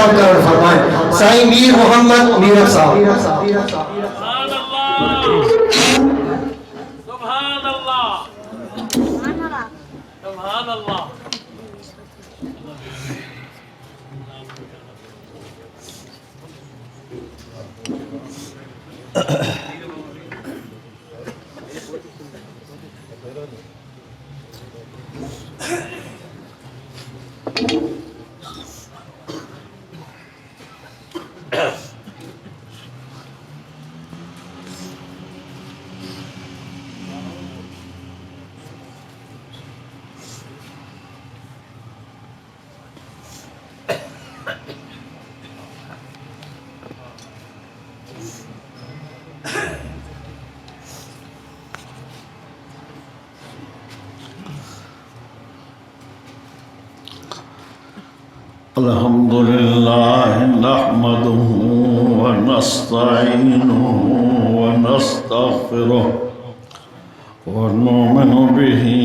अता फरमाए। साईं मीर मोहम्मद मीर साहब। सुभान अल्लाह, सुभान अल्लाह। अल्हम्दुलिल्लाह नहमदुहु व नस्तईनुहु व नस्तगफिरुहु व नु'मिनु बिही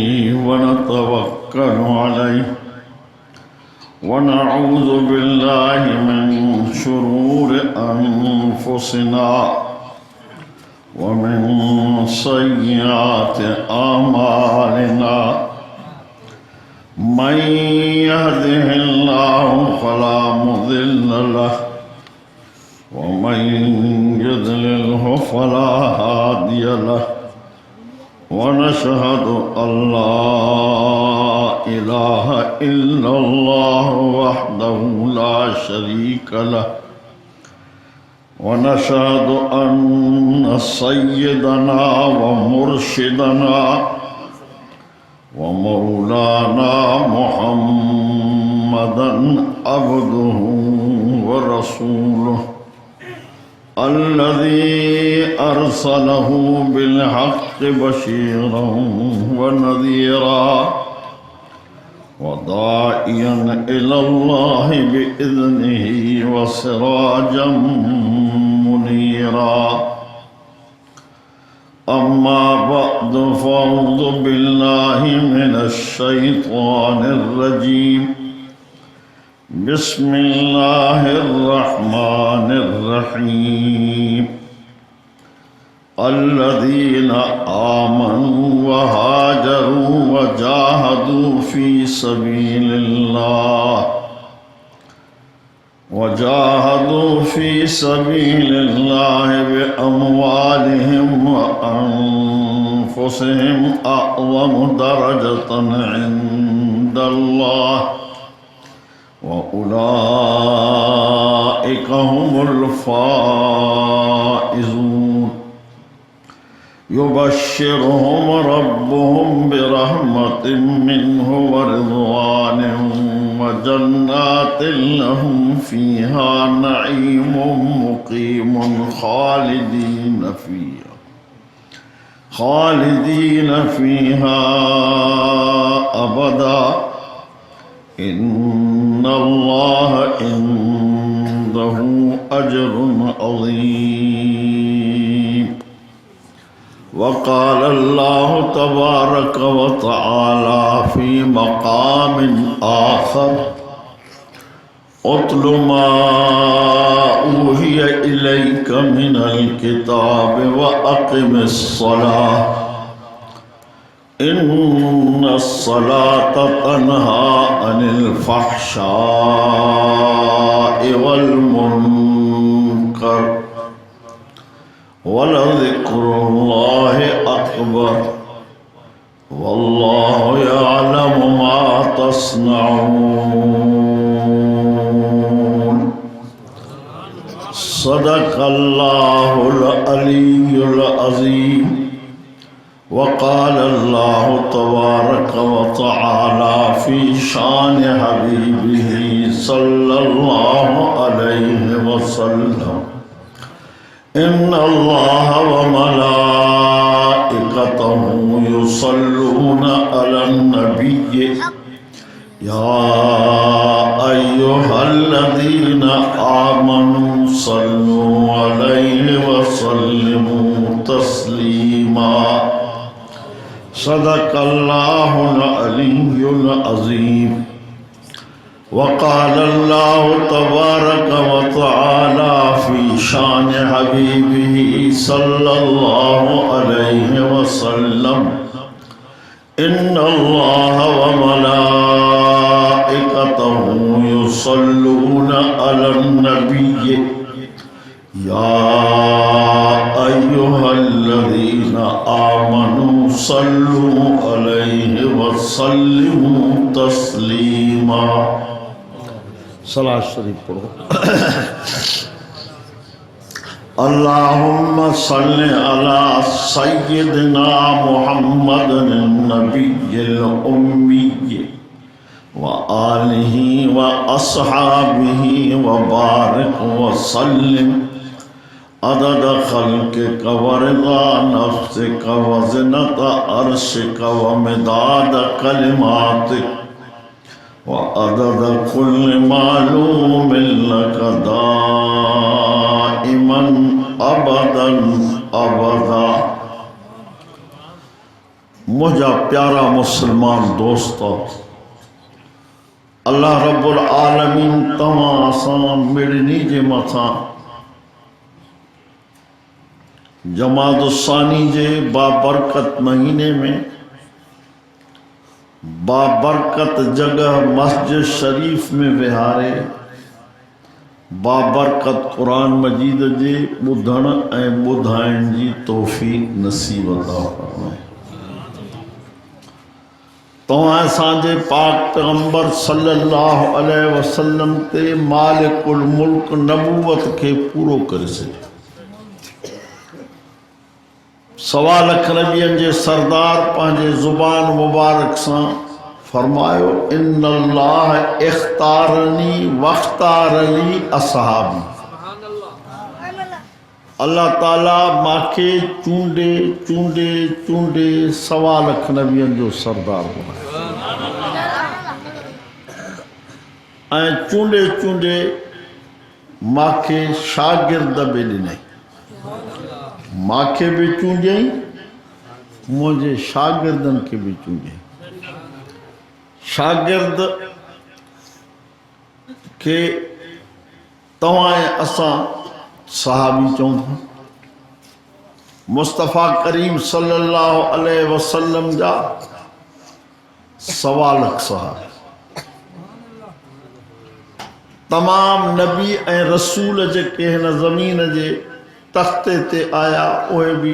व नतवक्कलु अलैहि व नऊज़ु बिल्लाहि मिन शुरूरि अनफुसिना व मिन सय्यिआति अमालिना। मन यहदिहिल्लाहु फला मुदिल्ल लहु व मन युद्लिल्हु फला हादिय लहु व नशहदु अल्ला इलाहा इल्लल्लाह वहदहु ला शरीक लहु व नशहदु अन्न सय्यदना व मुर्शिदना वमौलाना मुहम्मदन अब्दुहु व रसूलुहु अल्लज़ी अरसलहु बिलहक़्क़ि बशीरन व नज़ीरा व दाइयन इलल्लाहि बिइज़्निहि व सिराजन मुनीरा। अम्मा बअद फ़अऊज़ु बिल्लाहि मिनश्शैतानिर्रजीम। बिस्मिल्लाहिर्रहमानिर्रहीम। अल्लज़ीना आमनू व हाजरू व जाहदू फ़ी सबीलिल्लाह वजाहदू फ़ी सबीलिल्लाहि बिअमवालिहिम व अनफुसिहिम अअज़मु दरजतन इंदल्लाह व उलाइका हुमुल फ़ाइज़ून। युबश्शिरुहुम रब्बुहुम बिरहमतिन मिन्हु व रिज़वानिन व जन्नातिन लहुम फ़ीहा नईमुम मुक़ीमुन खालिदीन फ़ीहा अबदा इन्नल्लाह इंदहु अज्रुन अज़ीम। वक़ाल अल्लाहु तबारक व तआला फ़ी मक़ामिन आख़र उत्लु मा ऊहिय इलैक मिनल किताब व अक़िमिस्सलाह इन्नस्सलात तन्हा अनिल फ़हशाइ वल मुनकर वलज़िक्रुल्लाहि अकबर वल्लाहु यअलमु मा तस्नऊन। सदक़ल्लाहुल अलियुल अज़ीम। वक़ाल अल्लाहु तबारक व तआला फ़ी शान हबीबिही सल्लल्लाहु अलैहि वसल्लम इन्नल्लाह व मलाइकतहु युसल्लूना अलन नबिय्य या अय्युहल्लज़ीना आमनू सल्लू अलैहि व सल्लिमू तस्लीमा। सदक़ल्लाहुल अलियुल अज़ीम। वक़ाल अल्लाह तबारक व तआला फी शान हबीबिही सल्लल्लाहु अलैहि वसल्लम इन्नल्लाह व मलाइकतहु युसल्लूना अलन नबिय्य या अय्युहल्लज़ीना आमनू सल्लू अलैहि वसल्लिमू तस्लीमा। सलात शरीफ पढ़ो। अल्लाहुम्मा सल्लि अला सय्यिदिना मुहम्मदिन नबिय्यिल उम्मी व आलिहि व अस्हाबिहि व बारिक व सल्लिम अदद खल्क़िक व रिज़ा नफ्सिक व ज़िनत अर्शिक व मिदाद कलिमातिक व अदद कुल्लि मालूमिन लक दाइमन अबदन अबदा। मुझा प्यारा मुसलमान दोस्तों, अल्लाह रब्बुल आलमीन तव्हां असां मिड़नी जे मथां जमादुस्सानी जे बाबरकत महीने में बाबरकत जगह मस्जिद शरीफ में विहारे बाबरकत कुरान मजीद जे ॿुधण ऐं ॿुधाइण जी तौफ़ीक़ नसीब अता फरमाए। तव्हां असांजे पाक पैगंबर सल्लल्लाहु अलैहि वसल्लम ते मालिकुल मुल्क नबूवत खे पूरो करे छॾियो। सवा लख नबियनि जे सरदार पंहिंजे ज़ुबान मुबारक सां फरमायो इन्नल्लाह इख्तारनी वख्तारली असहाबी। अल्लाह ताला माखे चूंडे चूंडे चूंडे सवा लख नबियनि जो सरदार बणायो ऐं चूंडे चूंडे माखे शागिर्द बि ॾिनई। माखे भी चूंडियई, मुझे शागिर्दन के भी चूंडियई। शागिर्द के तव्हां असां सहाबी चऊं था। मुस्तफ़ा करीम सल्लल्लाहु अलैहि वसल्लम जा सवा लख सहाबा। तमाम नबी ऐं रसूल जेके हिन ज़मीन जे तख्ते ते आया उहे भी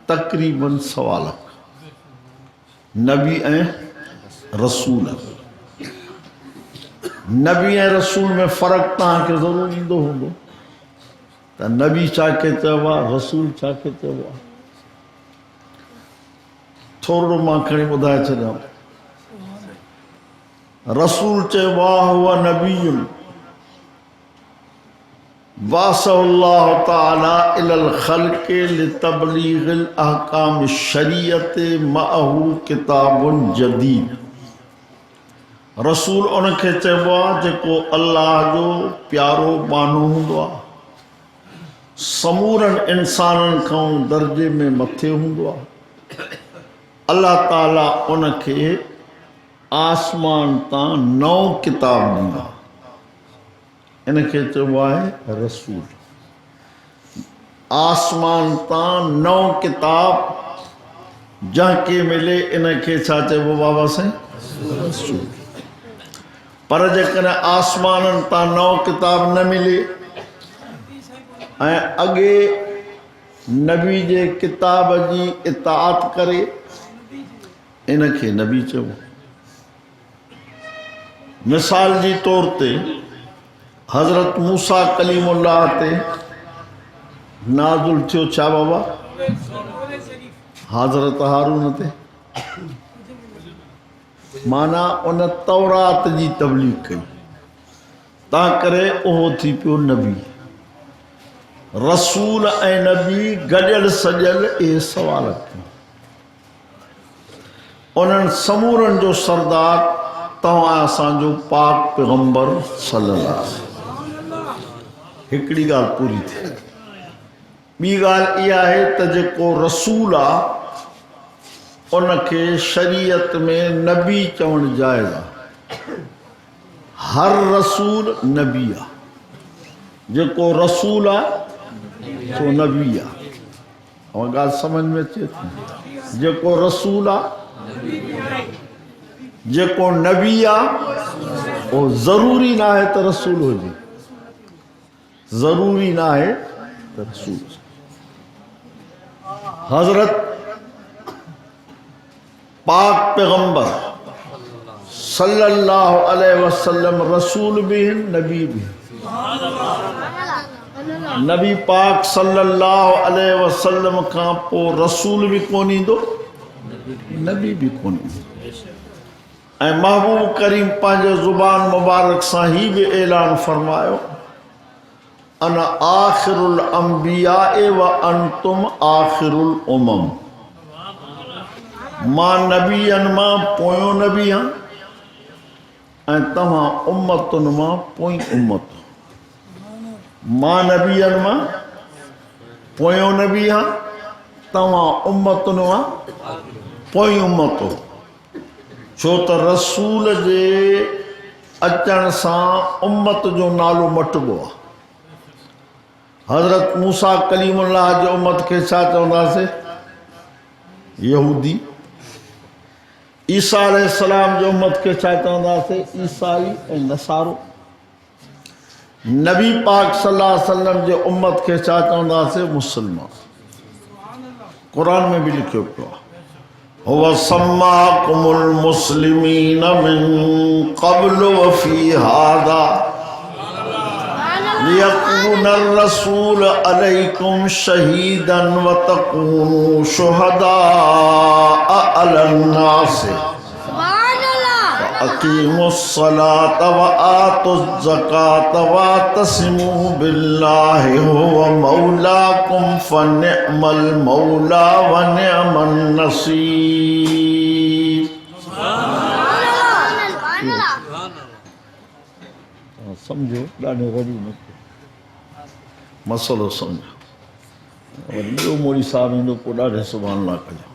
तक़रीबन सवा लख नबी ऐं रसूल। नबी ऐं रसूल में फ़र्क़ु तव्हांखे ज़रूरु ईंदो हूंदो त नबी छा खे चइबो आहे, रसूल छा खे चइबो आहे। थोरो मां खणी ॿुधाए छॾियां। रसूल चइबो आहे हुआ नबीयुन वासल्लाहु ताला इलल खल्क़ि लितबलीगिल अहकाम शरीयत मअहू किताबुन जदीद। रसूल उनखे चइबो आहे जेको अल्लाह जो प्यारो बानो हूंदो आहे, समूरनि इंसाननि खां दर्जे में मथे हूंदो आहे। अल्लाह ताला उनखे आसमान तां नओं किताब ॾींदो आहे, इनखे चइबो आहे रसूल। आसमान तां नओं किताब जंहिंखे मिले इनखे छा चइबो बाबा साईं, रसूल। पर जेकॾहिं आसमाननि तां नओं किताब न मिले ऐं अॻे नबी जे किताब जी इताअत करे इनखे नबी चइबो। मिसाल जी तौर ते हज़रत मूसा कलीमुल्लाह ते नाज़ुल थियो छा बाबा, हज़रत हारून ते, माना उन तौरात जी तबलीग कई, ता करे उहो थी पियो नबी। रसूल ऐं नबी गॾियल सॼियल इहे सवा लख। उन्हनि समूरनि जो सरदार तव्हां असांजो पाक पैगंबर सल्लल्लाहु अलैहि वसल्लम। हिकिड़ी ॻाल्हि पूरी थी। ॿी ॻाल्हि इहा आहे त जेको रसूल आहे उनखे शरीयत में नबी चवणु जाइज़ आहे। हर रसूल नबी आहे, जेको रसूल आहे सो नबी आहे। और ॻाल्हि समझ में अचे थी? जेको रसूल आहे, जेको नबी आहे, वो ज़रूरी ना है तो रसूल हुजे, ज़रूरी ना है तो रसूल। हजरत पाक पैगंबर सल्लल्लाहु अलैहि वसल्लम रसूल भी हैं, नबी भी हैं। नबी पाक सल्लल्लाहु अलैहि वसल्लम का पो रसूल भी कोनी दो, नबी भी कोनी दो। ऐं महबूब करीम पंहिंजे ज़ुबान मुबारक सां ही भी ऐलान फरमायो, अना आखिरुल अंबियाए व अंतुम आखिरुल उमम। मां नबीअनि मां पोयों नबी आहियां ऐं तव्हां उम्मतुनि मां पोई उम्मत। मां नबीअनि मां पोयों नबी आहियां, तव्हां उम्मतुनि मां पोई उम्मत हो। छो त रसूल जे अचण सां उम्मत जो नालो मटिबो आहे। हज़रत मूसा कलीमुल्लाह जे उम्मत खे छा चवंदासीं? यहूदी। ईसा अलैहिस्सलाम जो उम्मत खे छा चवंदासीं? ईसाई ऐं नसारो। नबी पाक सल्लल्लाहु अलैहि वसल्लम जे उम्मत खे छा चवंदासीं? मुसलमान। कुरान में भी लिखियो पियो आहे, हुव सम्माकुमुल मुस्लिमीन मिन क़ब्ल व फी हादा लियकून रसूल अलैकुम शहीदन व तकूनू शुहदा अलन नास अकीमुस सलात व आतुज ज़कात व तस्मू बिल्लाहि हुव मौलाकुम फनिअमल मौला व निअमन नसीर। समझो, ॾाढो गरीब मसलो समझो। और ॿियो मोड़ी साहब ईंदो पोइ ॾाढे सुभाणे अल्लाह कजो।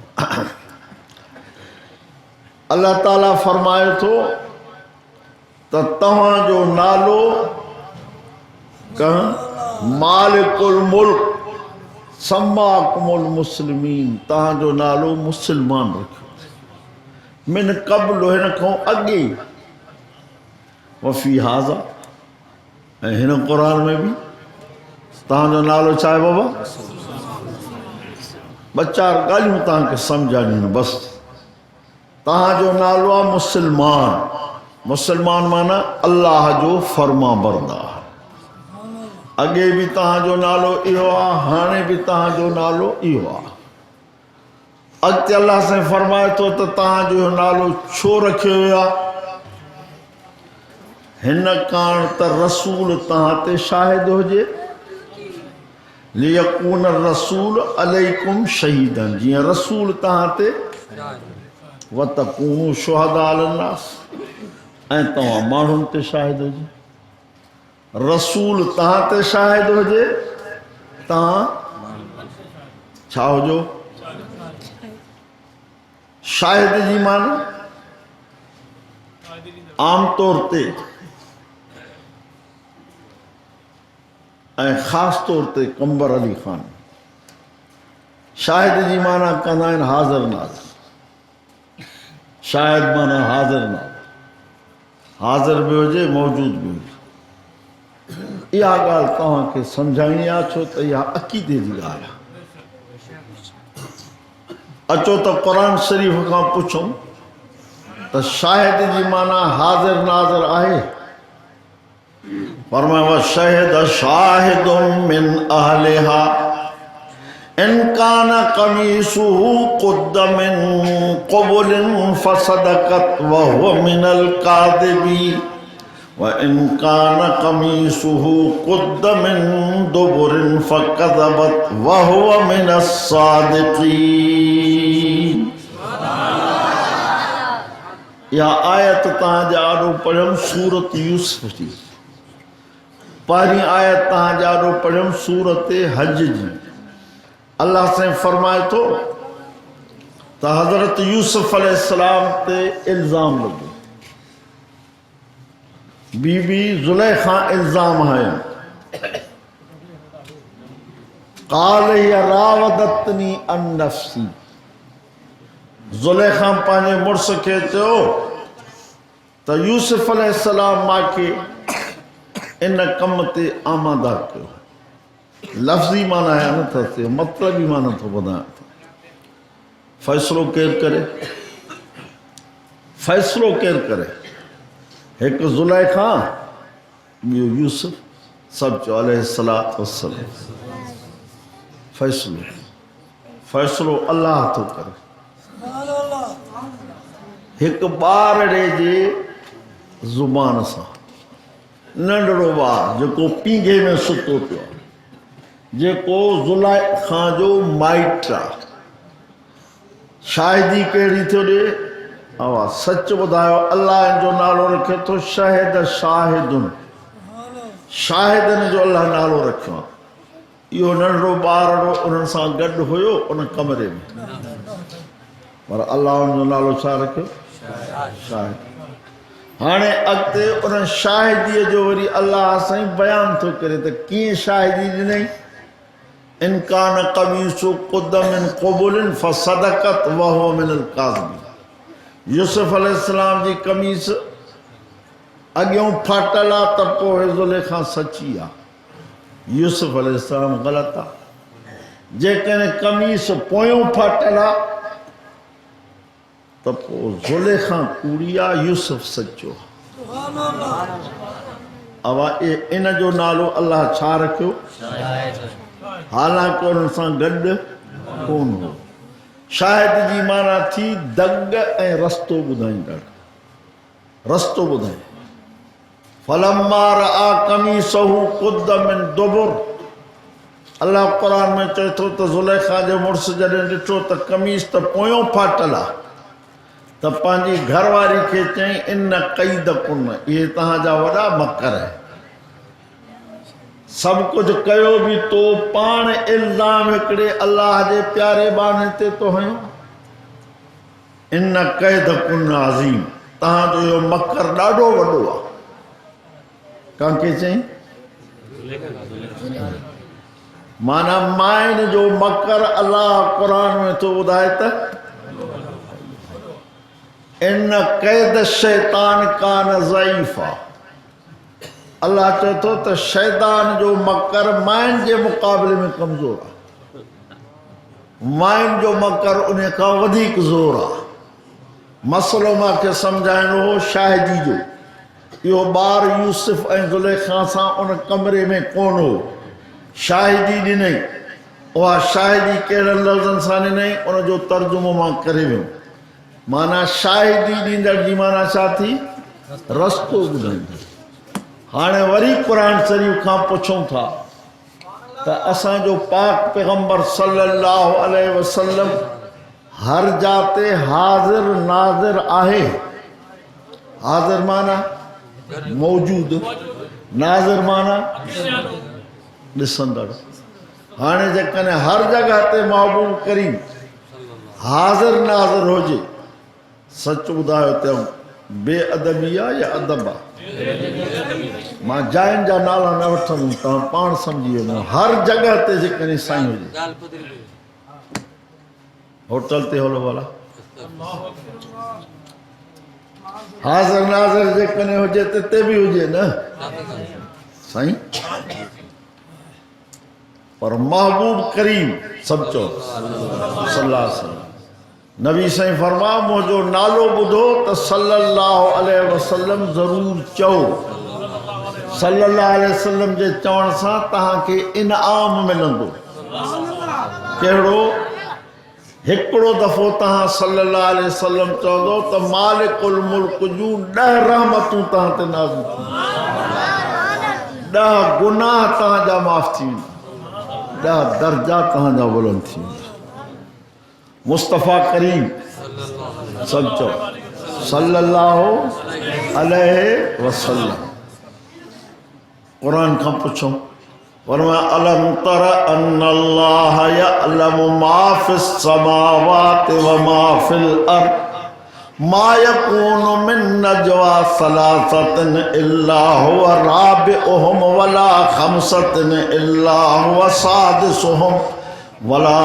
अल्लाह ताला फरमाए थो त तव्हांजो नालो मालिकुल मुल्क सम्माकुमुल मुस्लिमीन, तव्हांजो नालो मुसलमान रखियो। मिन क़ब्ल, हिन खां अॻे, वफ़ी हाज़ा, ऐं हिन क़ुरान में भी तव्हांजो नालो छा आहे बाबा? ॿ चार ॻाल्हियूं तव्हांखे सम्झाइणियूं बसि। तव्हांजो नालो आहे मुसलमान। मुसलमान माना अल्लाह जो फर्मा बरदार। अॻे भी तव्हांजो नालो इहो आहे, हाणे भी तव्हांजो नालो इहो आहे। अॻिते अल्लाह साईं फरमाए थो त तव्हांजो नालो छो रखियो वियो आहे? हिन कारण त रसूल तव्हां ते शाहिद हुजे। लियकून रसूल अलैकुम शहीदन, जीअं रसूल तव्हां ते व तकूनू शुहदा अलन नास, ऐं तव्हां माण्हुनि ते शाहिद हुजे। रसूल तव्हां ते शाहिद हुजे, तव्हां छा हुजो? शाहिद जी माना आम तौर ते ऐं ख़ासि तौर ते कंबर अली ख़ान शाहिद जी माना कंदा आहिनि हाज़िर नाज़िर। शाहिद माना हाज़िर नाज़िर, हाज़िर भी हुजे मौजूद भी हुजे। इहा ॻाल्हि तव्हांखे सम्झाइणी आहे, छो त इहा अक़ीदे जी ॻाल्हि आहे। अचो त क़ुरान शरीफ़ खां पुछूं त शाहिद जी माना हाज़िर नाज़िर आहे? फरमाया शहिद शाहिदुम मिन अहलिहा इन कान कमीसुहु कुद्द मिन क़ुबुलिन फसदकत व हुव मिनल कादिबीन व इन कान कमीसुहु कुद्द मिन दुबुरिन फकज़बत व हुव मिनस सादिकीन। यह आयत तव्हांजे आॾो पढ़ियमि सूरत यूसुफ जी। पहिरीं आयत तव्हांजे आॾो पढ़ियमि सूरत हज जी। अल्लाह साईं फरमाए थो त हज़रत यूसुफ अलैहिस्सलाम ते इल्ज़ाम लॻो बीबी जुलेखा इल्जाम है काल या रावदतनी अन नफ्सी जुलेखा पांजे मुर्स के चयो तो यूसुफ अलैहिस्सलाम मां के इन कम ते आमादा कयो लफ्जी माना है न थे मतलब ही माना तो बता फैसलो केर करे फैसलो केर करे एक जुलेखा ॿियो यूसुफ सब चो अलैहिस्सलातु वस्सलाम फैसलो फैसलो अल्लाह तो करे एक ॿारड़े जे ज़ुबान सां नंढड़ो ॿार जेको पींघे में सुतो पियो जेको जुलेखा जो माइट आहे शाहिदी कहिड़ी थो ॾे आवाज़ सच ॿुधायो अल्लाह जो नालो रखे थो शहिद शाहिदुन शाहिदनि जो अल्लाह नालो रखियो आहे इहो नंढड़ो ॿारड़ो उन्हनि सां गॾु हुयो उन कमरे में पर अल्लाह जो नालो छा रखियो शाहिद हाणे अॻिते उन शाहिदीअ जो वरी अल्लाह साईं बयान थो करे त कीअं शाहिदी ॾिनई इनकान कमीसु क़ुद्द मिन क़ुबुलिन फसदक़त वहुव मिनल काज़िबीन यूसुफ अलैहिस्सलाम जी कमीस अॻियों फाटल आहे त पोइ ज़ुलेखा सची आहे यूसुफ अलैहिस्सलाम ग़लति आहे जेकॾहिं कमीस पोयों फाटल आहे त पोइ ज़ुलेखा कूड़ी आहे यूसुफ सचो अवा इन जो नालो अल्लाह छा रखियो हालांकि उन सां गॾु कोन हो शाहिद जी माना थी दग ऐं रस्तो ॿुधाईंदड़ रस्तो ॿुधाए फलम्मा रआ कमीसहु क़ुद्द मिन दुबुर अल्लाह क़ुरान में चए थो त ज़ुलेखा जो मुड़ुस जॾहिं ॾिठो त कमीस त पोयों फाटल आहे त पंहिंजी घरवारी खे चई इन क़ईद कुन इहे तव्हांजा वॾा मकर आहिनि सब कुछ कयो भी तो पान इल्जाम हिकिड़े अल्लाह जे प्यारे बाने ते तो हयो इन कैद कुन अज़ीम तव्हांजो इहो मकर ॾाढो वॾो आहे कंहिंखे चई माना माइन जो मकर अल्लाह क़ुरान में तो ॿुधाए त इन कैद शैतान कान ज़ईफ़ा अल्लाह चए थो त शैतान जो मकर माइन जे मुक़ाबले में कमज़ोर आहे माइन जो मकर उन खां वधीक ज़ोर आहे मसलो मूंखे सम्झाइणो हो शाहिदी जो इहो ॿार यूसुफ ऐं ज़ुलेखा सां उन कमरे में कोन हो शाहिदी ॾिनई उहा शाहिदी कहिड़नि लफ़्ज़नि सां ॾिनई उनजो तर्जुमो मां करे वियुमि माना शाहिदी ॾींदड़ जी माना छा थी रस्तो ॿुधाईंदी हाणे वरी क़ुरान शरीफ़ खां पुछूं था त असांजो पाक पैगंबर सल्लल्लाहु अलैहि वसल्लम हर जाते हाज़िर नाज़िर आहे हाज़िर माना मौजूद नाज़िर माना ॾिसंदड़ हाणे जेकॾहिं हर जॻह ते महबूब करीम हाज़िर नाज़िर हुजे सच ॿुधायो त बेअदबी आहे या अदब आहे मां जाइन जा नाला न वठंदुमि तव्हां पाण सम्झी वेंदो हर जॻह ते जेकॾहिं साईं हुजे होटल ते हलो वाला हाज़िर नाज़िर जेकॾहिं हुजे त ते बि हुजे न साईं पर महबूब करीम सभु चओ सल्लल्लाहु अलैहि वसल्लम नबी साईं फरमा मुंहिंजो नालो ॿुधो त सल्लल्लाहु अलैहि वसल्लम ज़रूर चओ सल्लल्लाहु अलैहि वसल्लम जे चवण सां तव्हांखे इनाम मिलंदो कहिड़ो हिकिड़ो दफ़ो तव्हां सल्लल्लाहु अलैहि वसल्लम चवंदो त मालिकुल मुल्क जूं 10 रहमतूं तव्हां ते नाज़िल थींदियूं 10 गुनाह तव्हांजा माफ़ थी वेंदा 10 दर्जा तव्हांजा बुलंद थी वेंदा मुस्तफ़ा करीम सब चो सल्लल्लाहु अलैहि वसल्लम कुरान खां पुछो फरमाया अलम तर अन्नल्लाह यअलमु मा फिस समावाति व मा फिल अर्द मा यकूनु मिन नजवा सलासतिन इल्ला हुवा राबिउहुम वला खमसतिन इल्ला हुवा सादिसुहुम वला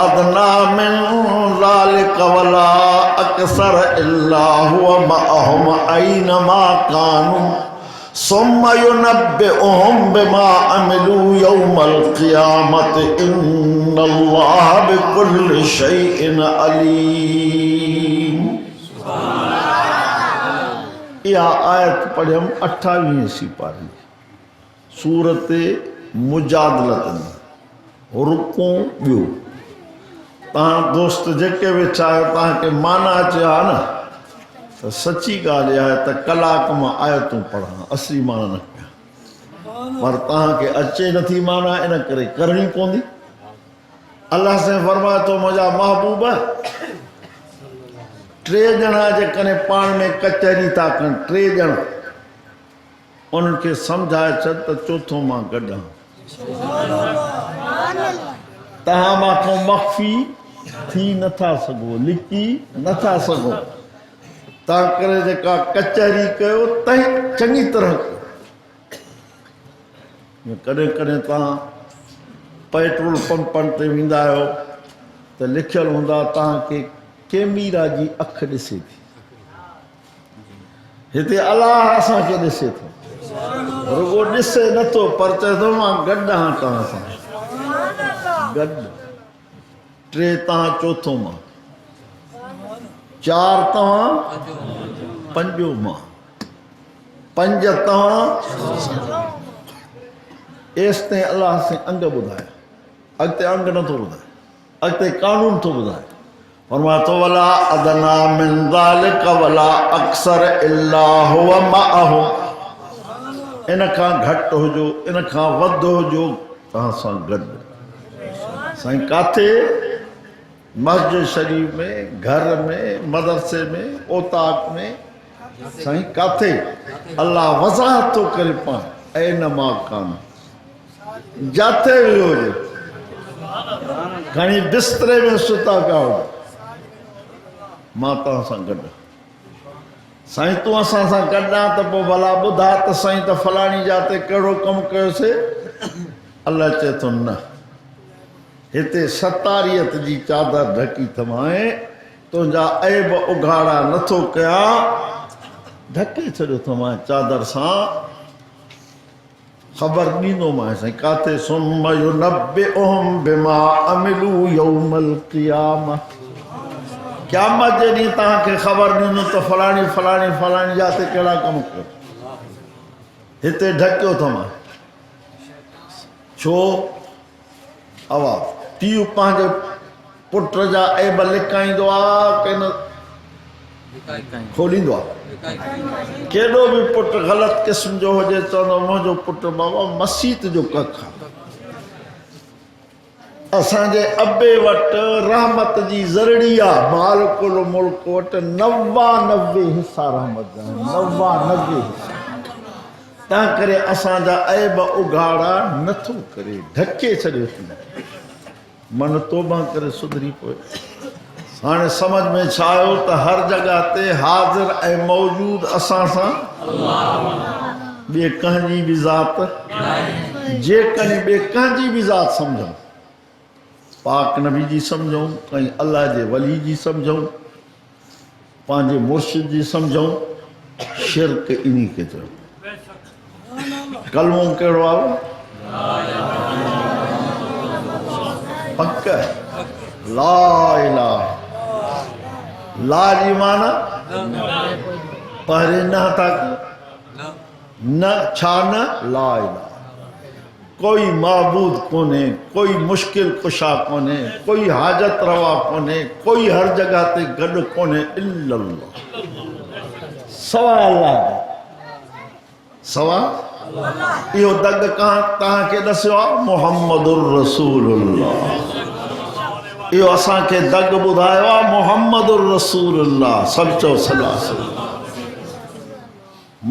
अदना मिन ज़ालिका वला अक्सर इल्ला हुवा मअहुम ऐनमा कानू सुम्मा युनब्बिउहुम बिमा अमिलू यौमल क़ियामति इन्नल्लाह बिकुल्लि शैइन अलीम। यह आयत पढ़े हम 28 सिपाही सूरत मुजादलत में रुको बियो तहां दोस्त जेके वेठा आहियो तव्हांखे माना अचे हा न तो सच्ची ॻाल्हि आहे त कलाक मां आयतूं पढ़ा असली माना न कया पर तव्हांखे अचे नथी माना इन करे करणी पवंदी। अल्लाह से फरमाए तो मुंहिंजा महबूब टे ॼणा जेकॾहिं पाण में कचहरी था कनि टे ॼणा उन्हनि खे सम्झाए छॾ त चोथों मां गॾां तव्हां मां मख़फ़ी थी नथा सघो लिकी नथा सघो तव्हां करे जेका कचहरी कयो तंहिं चङी तरह कयो। कॾहिं कॾहिं तव्हां पेट्रोल पंपनि ते वेंदा आहियो त लिखियलु हूंदा तव्हांखे कैमरा जी अख ॾिसे थी हिते अलाह असांखे ॾिसे थो रुगो ॾिसे नथो पर चए थो मां गॾु आहियां तव्हां सां गॾु टे तव्हां चोथों मां चार तव्हां पंजो मां पंज तव्हां एसि ताईं अलाह से अंग ॿुधाया अॻिते अंग नथो ॿुधाए अॻिते कानून थो ॿुधाए फरमाए थो वला अदना मिन ज़ालिका वला अक्सर इल्ला हुवा मअहुम इन खां घटि हुजो इन खां वधि हुजो तव्हां सां गॾु। साईं काथे मस्जिद शरीफ में घर में मदरसे में ओताक में साईं काथे अल्लाह वज़ाहत थो करे पाण ऐन मां कान जाते वियो हुजे खणी बिस्तरे में सुता पिया हुजे मां तव्हां सां गॾु साईं तूं असां सां गॾु आहे त पोइ भला ॿुधा त साईं त फलाणी जाते कहिड़ो कमु कयोसीं अल्लाह चए थो न हिते सतारियत जी चादर ढकी थमाए तुंहिंजा ऐब उघाड़ा नथो कया ढके छॾियो थमाए चादर सां ख़बर ॾींदोमांइ साईं काथे सुम्मा युनब्बिउहुम बिमा अमिलू यौमल क़ियामह क़यामत जे ॾींहुं तव्हांखे ख़बर ॾींदो त फलाणी फलाणी फलाणी जाते कहिड़ा कमु कयो हिते ढकियो थमाए छो अवा पीउ पंहिंजे पुट जा ऐब लिकाईंदो आहे की न खोलींदो आहे केॾो बि पुटु ग़लति क़िस्म जो हुजे चवंदो मुंहिंजो पुटु बाबा मसीत जो कख आहे असांजे अबे वटि रहमत जी ज़रड़ी आहे मालिकुल मुल्क वटि 99 हिसा रहमत जा 99 हिसा तंहिं करे असांजा ऐब उघाड़ा नथो करे ढके छॾियो थी मन तौबा करे सुधरी पोइ हाणे सम्झ में छा आयो त हर जॻह ते हाज़िर ऐं मौजूद असां सां ॿिए कंहिंजी बि ज़ात जेकॾहिं ॿिए कंहिंजी बि ज़ात सम्झूं पाक नबी जी सम्झूं कहीं अल्लाह जे वली जी सम्झूं पंहिंजे मुर्शिद जी सम्झूं शिरक इन खे चयो कलमो कहिड़ो आहे पक ला इलाहा ला जी माना पहिरें न तक न छा न ला इलाहा कोई माबूद कोन्हे कोई मुश्किल कुशा कोन्हे कोई हाजत रवा कोन्हे कोई हर जगह ते गॾु कोन्हे इल्लल्लाह सवा अल्लाह सवा इहो दग तव्हांखे ॾसियो आहे मुहम्मदुर रसूलुल्लाह इहो असांखे दग ॿुधायो आहे मुहम्मदुर रसूलुल्लाह सभु चओ सलाह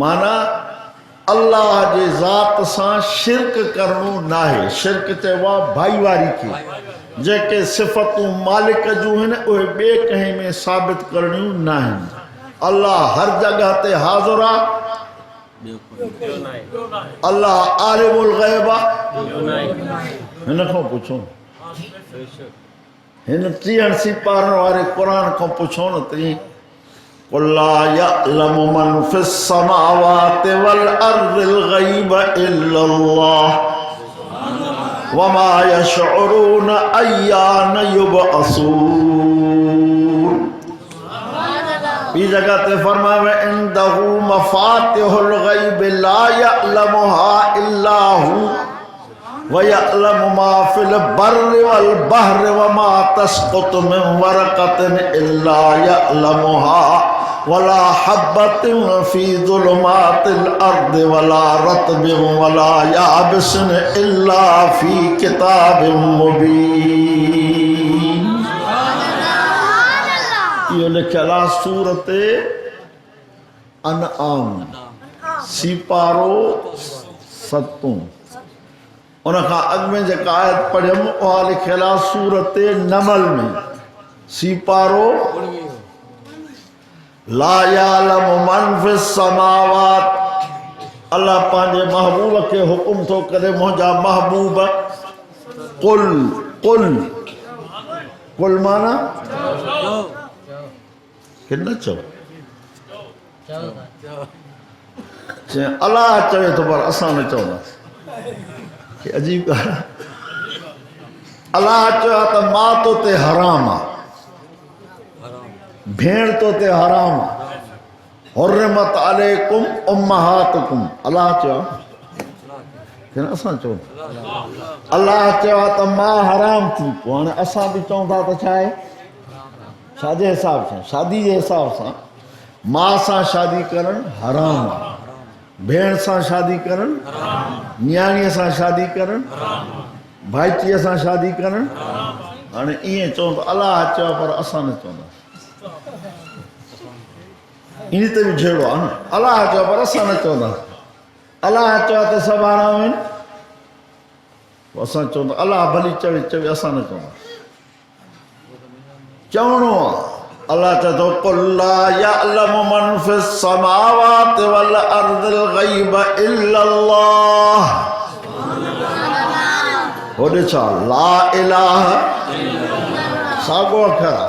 माना अल्लाह जे ज़ात सां शिरक करणो नाहे शिरक चइबो आहे भाईवारी खे जेके सिफ़तूं मालिक जूं आहिनि उहे ॿिए कंहिं में साबित करणियूं न आहिनि। अल्लाह हर जगह ते हाज़िर आहे। अल्लाह आलिमुल ग़ैब आहे। हिन खां पुछो, हिन 30 सिपारनि वारे क़ुर खां पुछो न ती क़ुल ला यअलमु मन फ़िस समावाति वल अर्दिल ग़ैब इल्लल्लाह वमा यशउरून अय्यान युबअसून। ॿी जगह ते फरमावे इंदहु मफ़ातिहुल ग़ैब ला यअलमुहा इल्ला हू वयअलमु मा फिल बर्रि वल बहरि वमा तस्क़ुतु मिन वरक़तिन इल्ला यअलमुहा वला हब्बतिन फ़ी ज़ुलुमातिल अर्दि वला रत्बिन वला याबिसिन इल्ला फ़ी किताबिन मुबीन। इहो लिखियल आहे सूरत अनआम सिपारो 7। उन खां अॻु में जेका आयत पढ़ियमि उहा लिखियल आहे सूरत नमल में सिपारो ला यालमु मन फ़िस समावात। अल्लाह पंहिंजे महबूब खे हुकुम थो करे मुंहिंजा महबूब कुल कुल कुल माना कि न चओ अल्लाह चवे थो पर असां न चवंदासीं। अजीब ॻाल्हि। अल्लाह चयो त मां तो ते हराम आहे, भेण तो ते हराम आहे। हुर्रिमत अलैकुम उम्महातुकुम। अल्लाह चयो कि असां चऊं। अल्लाह चयो त मां हराम थी। पोइ हाणे असां बि चऊं था त छा आहे? छाजे हिसाब सां? शादी जे हिसाब सां। मां सां शादी करणु हराम आहे, भेण सां शादी करणु, न्याणीअ सां शादी करणु, भाईचीअ सां शादी करणु। हाणे ईअं चऊं त अल्लाह चयो पर असां न चवंदासीं। इन ते बि झेड़ो आहे न। अल्लाह चयो पर असां न चवंदासीं। अल्लाह चयो त सभु आराम आहिनि, असां चऊं त अल्लाह भली चवे चवे असां न चवंदासीं। चवणो आहे। अल्लाह चए थो क़ुल ला यअलमु मन फ़िस समावाति वल अर्दिल ग़ैब इल्लल्लाह। होॾे छा ला इलाहा साॻो अखर आहे।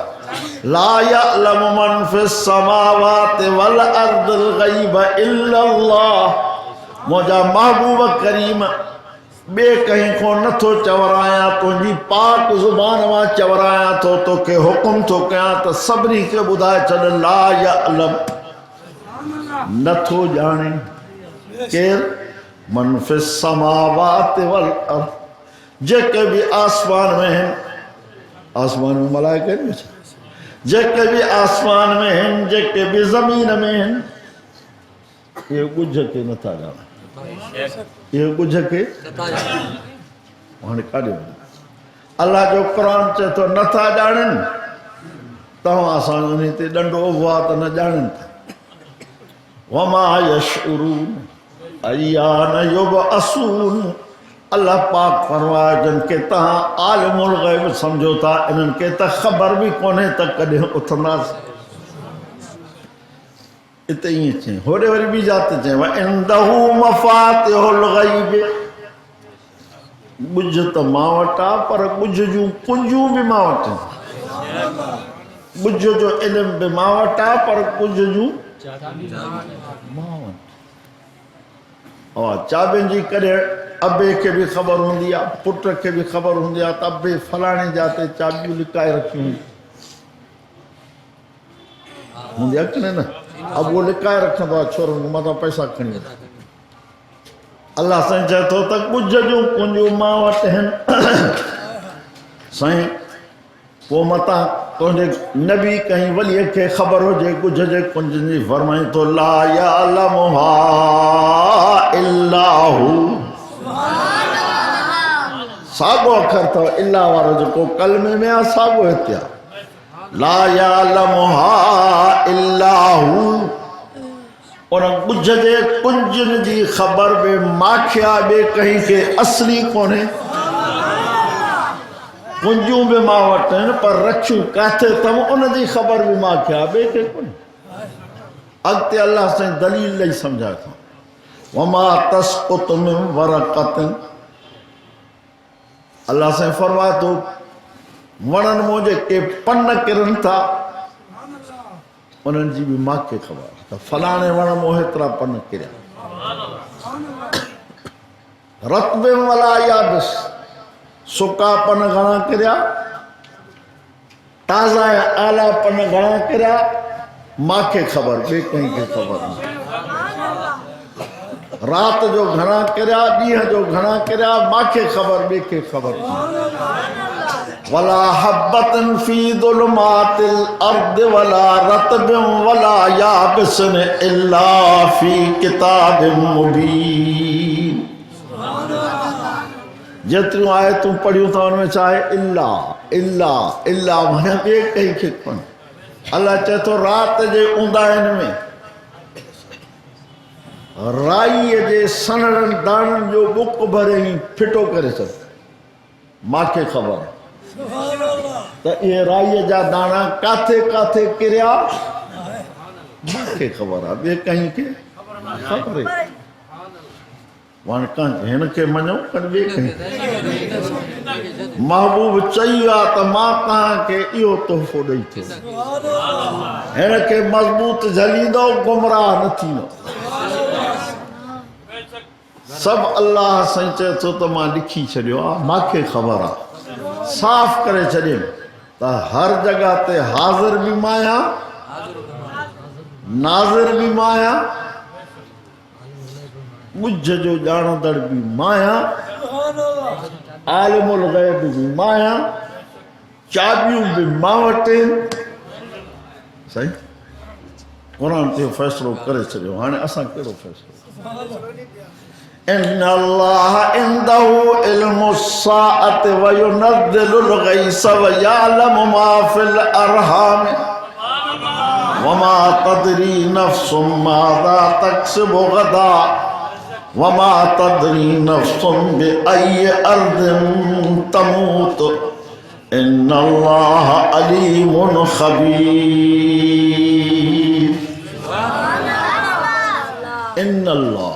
ला यअलमु मन फ़िस समावाति वल अर्दिल ग़ैब इल्लल्लाह। मुंहिंजा महबूब करीम ॿिए कंहिं खां नथो चवरायां, तुंहिंजी पाक ज़ुबान मां चवरायां थो, तोखे हुकुम थो कयां त सभिनी खे ॿुधाए छॾ ला यअलम नथो ॼाणे केरु मन फ़िस समावाति वल अर्द। जेके बि आसमान में आहिनि, आसमान में मलाइका आहिनि, जेके बि आसमान में आहिनि, जेके बि ज़मीन में आहिनि, इहे ॻुझ खे नथा ॼाणनि। इहे ॻुझ खे हाणे काॾे वञे? अल्लाह जो क़ुर चए थो नथा ॼाणनि। तव्हां सां उन ते ॾंडो उहो आहे त न ॼाणनि था। वमा यशउरून अय्यान युबअसून। अल्लाह पाक फरमाए जिन खे तव्हां आलिमुल ग़ैब सम्झो था, इन्हनि खे त ख़बर बि कोन्हे त कॾहिं उथंदासीं। इते ईअं चई। होॾे वरी ॿी जात चई व इंदहु मफ़ातिहुल ग़ैब। ॻुझ त मां वटि आहे पर ॻुझ जूं कुंजूं बि मां वटि आहिनि। ॻुझ जो इल्मु बि मां वटि आहे पर ॻुझ जूं मां वटि। चाबियुनि जी कॾहिं अबे खे बि ख़बर हूंदी आहे, पुट खे बि ख़बर हूंदी आहे त अबे फलाणे जाते चाबियूं लिकाए रखियूं हूंदी आहे कि न? अब वो लिकाए रखंदो आहे छोरनि मथां पैसा खणी वेंदा। अल्लाह साईं चए थो त ॻुझ जूं कुंजूं मां वटि आहिनि। साईं पोइ मतां तुंहिंजे नबी कंहिं वलीअ खे ख़बर हुजे ॻुझ जे कुंजनि जी, फरमाई थो ला यअलमुहा इल्ला हू। साॻो अखर अथव इल्ला वारो जेको कलमे में आहे, साॻो हिते आहे। ला यअलमुहा इल्ला हू। और ॻुझ जे कुंजनि जी ख़बर बि माखे आहे, ॿिए कंहिं खे असली कोन्हे। कुंजूं भी मां वटि आहिनि पर रखियूं किथे अथव उन जी ख़बर बि मां खे आहे, ॿिए खे कोन्हे। अॻिते अलाह साईं दलील ॾेई सम्झाए थो, वमा तस्कुत मिन वरक़तिन, अलाह साईं फरमाए थो वणनि मां जेके पन किरनि था उन्हनि जी बि मां खे ख़बर आहे त फलाणे वण मां हेतिरा पन किरिया। रतबे वला याबिस, सुका पन घणा किरिया, ताज़ा ऐं आला पन घणा किरिया, मां खे ख़बर, ॿिए कंहिंखे ख़बर न। रात जो घणा किरिया, ॾींहं जो घणा किरिया, मां खे ख़बर, ॿिए खे ख़बर न। वला हब्बतन फी ज़ुलुमातिल अर्द वला रतबिन वला याबिसन इल्ला फी किताबिन मुबीन। जेतिरियूं आयतूं पढ़ियूं था उनमें छा आहे, इल्ला इल्ला इल्ला, माना ॿिए कंहिंखे कोन्हे। अलाह चए थो राति जे ऊंदाहिनि में राईअ जे सनड़नि दाणनि जो बुक भरे ई फिटो करे छॾ, मां खे ख़बर आहे त इहे राईअ जा दाणा काथे काथे किरिया, मां खे ख़बर आहे, ॿिए कंहिंखे ख़बर आहे। वण हिन खे मञो कनि ॿिए कंहिंखे। महबूब चई आहे त मां तव्हांखे इहो तोहफ़ो ॾेई थो, हिन खे मज़बूत झलींदो, गुमराह न थींदो। सभु अलाह साईं चए थो त मां लिखी छॾियो आहे, मां खे ख़बर आहे, साफ़ करे छॾियो त हर जॻह ते हाज़िर बि मां आहियां, नाज़िर बि मां आहियां, ॻुझ जो ॼाणंदड़ बि मां आहियां, आलिमुल ग़ैब बि मां आहियां, चाबियूं बि मां वटि आहिनि। सही क़ुरान ते फ़ैसिलो करे छॾियो, हाणे असां कहिड़ो फ़ैसिलो? إن الله عنده علم الساعة وينزل الغيث ويعلم ما في الأرحام وما تدري نفس ماذا تكسب غدا وما تدري نفس بأي أرض تموت إن الله عليم خبير. إن الله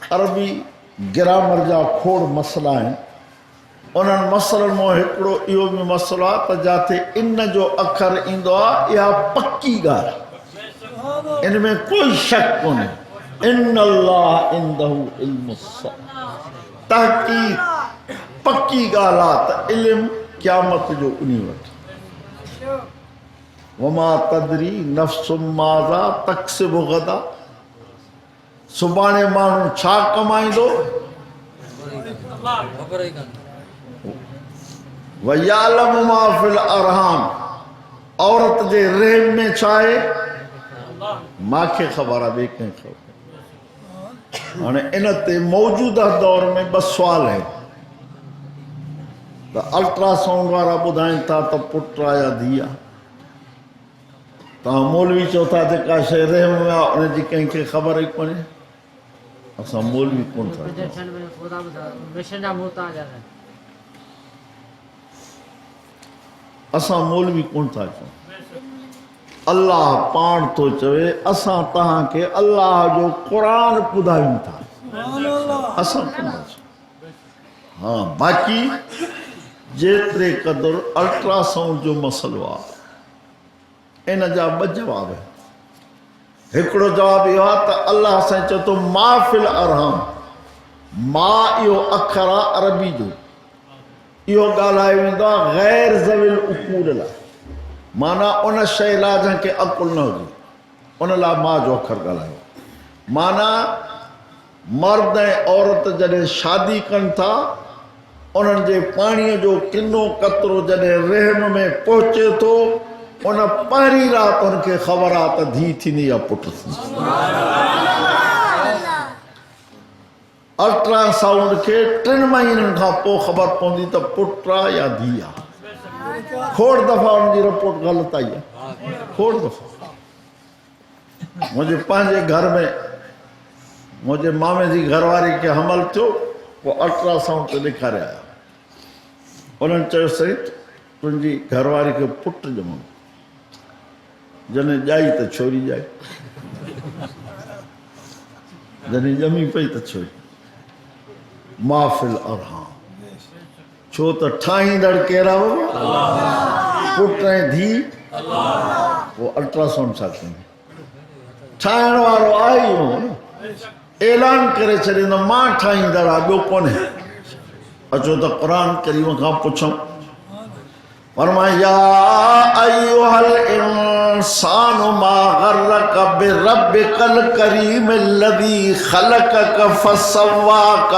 अरबी ग्रामर जा खोड़ मसला आहिनि, उन्हनि मसलनि मां हिकिड़ो इहो बि मसलो आहे त जिथे इन जो अखर ईंदो आहे इहा पकी ॻाल्हि, इन में कोई शक कोन्हे। इन अल्लाह इंदहु इल्मु अस्साअह, तहक़ीक़ पकी ॻाल्हि आहे त इल्मु क़यामत जो उन वटि। वमा तदरी नफ़्सुम माज़ा तक्सिबु गदा, सुभाणे माण्हू छा कमाईंदो, वयालम मा फिल अरहाम, औरत जे रहम में छा आहे, मांखे ख़बर आहे, ॿिए कंहिं ख़बर। हाणे इन ते मौजूदा दौर में ॿ सुवाल आहिनि त अल्ट्रासाउंड वारा ॿुधाइनि था त पुट आहे या धीउ आहे, तव्हां मौलवी चओ था जेका शइ रहम में आहे उनजी कंहिंखे ख़बर ई कोन्हे। असां मौलवी कोन था, असां मौलवी कोन था चऊं। अल्लाह पाण थो चवे असां तव्हांखे अल्लाह जो क़ुरान ॿुधायूं था, असां कोन था चऊं। हा, बाक़ी जेतिरे क़दुरु अल्ट्रासाउंड जो मसइलो आहे इन जा ॿ जवाब आहिनि। हिकिड़ो जवाबु इहो आहे त अल्लाह साईं चए थो मा फिल अरहाम, मां इहो अखर आहे अरबी जो, इहो ॻाल्हायो वेंदो आहे ग़ैर ज़विल उकूल लाइ, माना उन शइ लाइ जंहिंखे अकुल न हुजे उन लाइ मां जो अखर ॻाल्हायो। माना मर्द ऐं औरत जॾहिं शादी कनि था उन्हनि जे पाणीअ जो किनो कतिरो जॾहिं रहम में पहुचे थो, उन पहिरीं राति हुनखे ख़बर आहे त धीउ थींदी या पुटु थींदी। अल्ट्रासाउंड खे 3 महीननि खां पोइ ख़बर पवंदी त पुटु आहे या धीउ आहे। खोड़ दफ़ा हुनजी रिपोर्ट ग़लति आई आहे, खोड़ दफ़ा। मुंहिंजे पंहिंजे घर में मुंहिंजे मामे जी घरवारी खे हमल थियो, वो अल्ट्रासाउंड ते ॾेखारिया उन्हनि चयो सही तुंहिंजी घरवारी खे पुटु ॼमो जॾहिं ॼाई त छोरी ॼाई जॾहिं ॼमी पई त छोरी माफ़िल अरहाम छो त ठाहींदड़ कहिड़ा हो पुट ऐं धीउ वो अल्ट्रासाउंड छा कंदी ठाहिण वारो आहे ई हो न ऐलान करे छॾींदो मां ठाहींदड़ आहे ॿियो कोन्हे अचो त क़ुरान करीम खां पुछूं फरमाए या अय्युहल इंसानु मा गर्रक बिरब्बिकल करीम अल्लज़ी खलकक फसव्वाक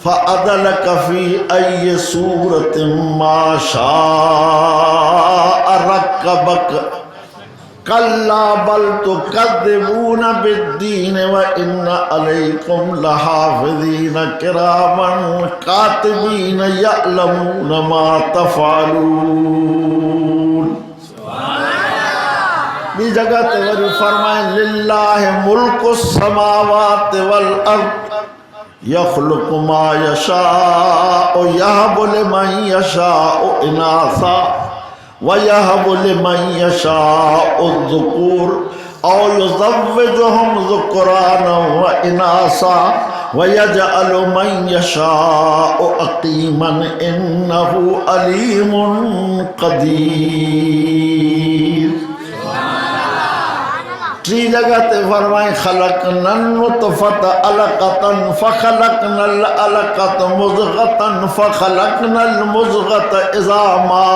फअदलक फी अय्यि सूरतिन मा शाअ रक्कबक कल्ला बल तुकद्दिबून बिद्दीन व इन्न अलैकुम लहाफ़िज़ीन किरामन कातिबीन यअलमून मा तफ़अलून। ॿी जगह ते वरी फरमाए लिल्लाहि मुल्कु समावाति वल अर्द यख़्लुक़ु मा यशाअु यहबु लिमन यशाअु इनासा वयहब लिमन यशाअु ज़ुकूर औ युज़व्विजुहुम ज़ुकराना व इनासा वयजअलु मन यशाअु अक़ीमन इन्नहु अलीमुन क़दीर। टी जगह ते फरमाए खलक़नन नुतफ़त अलक़तन फ़खलक़नल अलक़त मुज़ग़तन फ़खलक़नल मुज़ग़त इज़ामा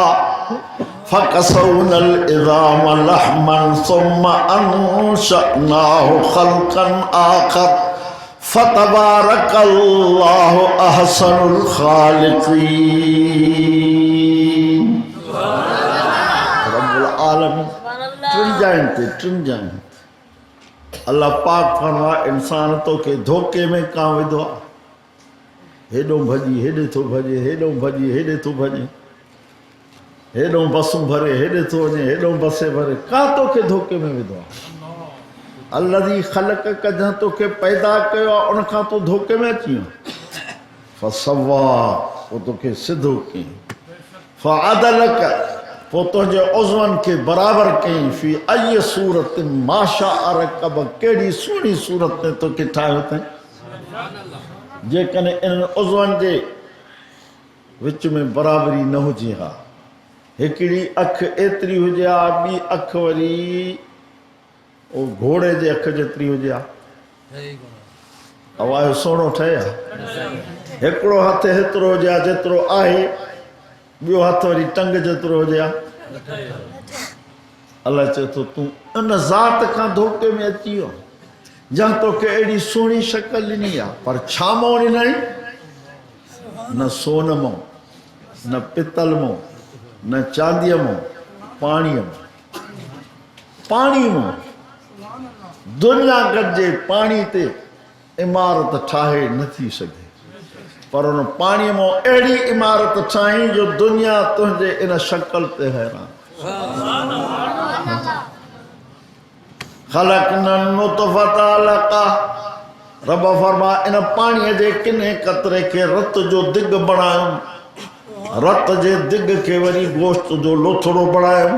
फ़कसौनल इज़ाम लहमन सुम्मा अंशअनाहु ख़ल्क़न आख़र फ़तबारकल्लाहु अहसनुल ख़ालिक़ीन। रब्बुल आलमीन टिन जाइन अल्लाह पाक फरमा इंसान तो के धोखे में कां विधो आहे हेॾो भॼी हेॾे थो भॼे हेॾो भॼी हेॾे थो भॼे हेॾो बसूं भरे हेॾे थो वञे हेॾो बसे भरे का तोखे धोखे में विधो आहे अल्लज़ी ख़लक़ जंहिं तोखे पैदा कयो आहे उन खां तूं धोखे में अची वियो फसवा पोइ तोखे सिधो कयईं फ़अदलक पोइ तुंहिंजे उज़वनि खे बराबरि कयईं फी अय सूरत माशा रकब कहिड़ी सुहिणी सूरत में तोखे ठाहियो अथई जेकॾहिं इन्हनि उज़वनि जे विच में बराबरी न हुजे हा हिकिड़ी अखि एतिरी हुजे हा ॿी अखि वरी घोड़े जे अखि जेतिरी हुजे हा अवायो सुहिणो ठहे हा हिकिड़ो हथु हेतिरो हुजे हा जेतिरो आहे ॿियो हथु वरी टंग जेतिरो हुजे हा अलाह चए थो तूं उन ज़ात खां धोखे में अची वियो जंहिं तोखे अहिड़ी सुहिणी शक्ल ॾिनी आहे पर छा मां ॾिनई न सोन मां न पितल मां न चांदीअ मां पाणीअ मां दुनिया गॾिजे पाणी ते इमारत ठाहे नथी सघे पर उन पाणीअ मां अहिड़ी इमारत ठाही जो दुनिया तुंहिंजे इन शक्ल ते हैरान ख़लक़नन नुतफ़त अलक़ा रब फरमा इन पाणीअ जे किने कतरे खे रत जो दिग बणायो रत जे दिग खे वरी गोश्त जो लोथड़ो बणायो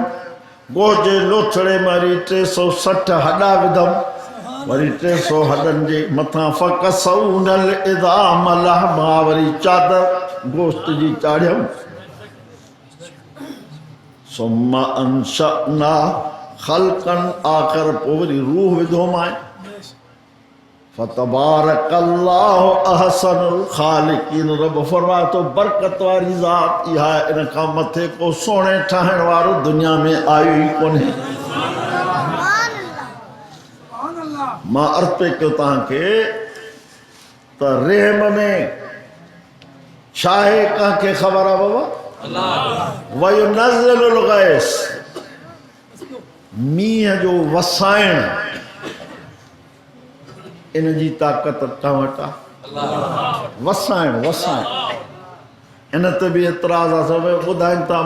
गोश्त जे लोथड़े में वरी 360 हॾा विधमि वरी 300 हॾनि जे मथां फ़कसौनल इज़ाम लहमा वरी चादर गोश्त जी चाढ़ियमि सुम्मा अंशअना ख़ल्क़न आख़िर पोइ वरी रूह विधोमांइ फ़तबारकल्लाहु अहसनुल ख़ालिक़ीन रब फरमाए थो बरकत वारी ज़ात इहा इन खां मथे को सोणे ठाहिण वारो दुनिया में आयो ई कोन्हे मां अर्ज़ पे कयो तव्हांखे त रहम में छा आहे कंहिंखे ख़बर आहे बाबा वयुनज़्ज़िलुल ग़ैस मींहं जो वसाइण इन जी ताक़त तव्हां वटि आहे वसाइण इन ते बि एतिराज़ आहे सभु ॿुधाइनि था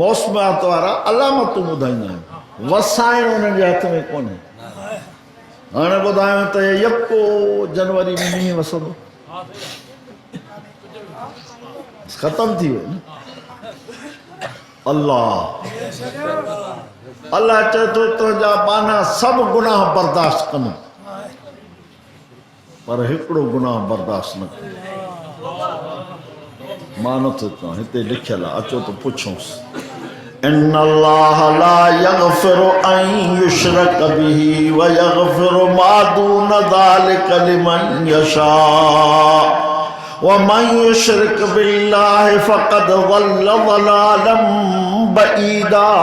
मौसमियात वारा अलामतूं ॿुधाईंदा आहिनि वसाइण उन्हनि जे हथ में कोन्हे हाणे ॿुधायो त यको जनवरी में मींहुं वसंदो ख़तम थी वियो न अल्लाह चए थो तुंहिंजा बाना सभु गुनाह बर्दाश्त कंदो पर हिकिड़ो गुनाह बर्दाश्त न कंदो मां नथो चवां हिते लिखियल आहे अचो त पुछोसि إن الله لا يغفر أن يشرك به ويغفر ما دون ذلك لمن يشاء ومن يشرك بالله فقد ضل ضلالا بعيدا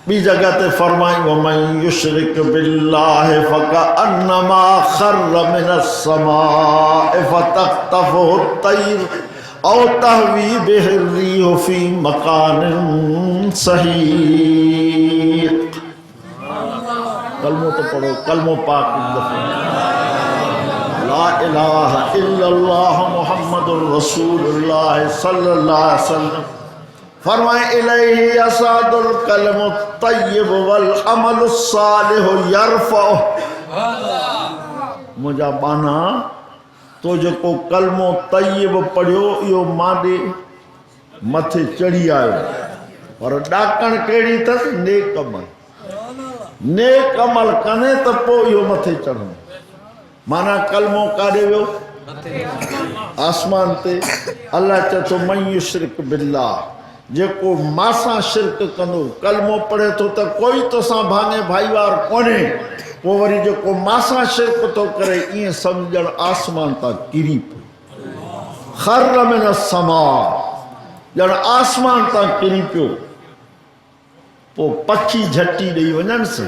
بی جگہ تے فرمائی ومن يشرك بالله فكأنما خر من السماء فتخطفه الطير او تهوي به الريح في مكان سحيق کلمہ تو پڑھو کلمہ پاک لا الہ الا اللہ محمد رسول اللہ صلی اللہ علیہ وسلم فرمائے الیہ یصعد الکلم الطیب والعمل الصالح یرفع मुंहिंजा बाना तो जेको कलमो तय्यब पढ़ियो इहो माॾे मथे चढ़ी आयो पर ॾाकण कहिड़ी अथसि नेक अमल कने त पोइ इहो मथे चढ़ंदो माना कलमो काॾे वियो आसमान ते अल्लाह चए थो मन युशरिक बिल्लाह जेको मासां शिरक कंदो कलमो पढ़े थो त कोई तोसां भाङे भाईवार कोन्हे पोइ वरी जेको मासां शिरक थो करे ईअं सम्झण आसमान तां किरी पियो खर मिन समा ॼण आसमान तां किरी पियो पोइ पखी झटी ॾेई वञनिसि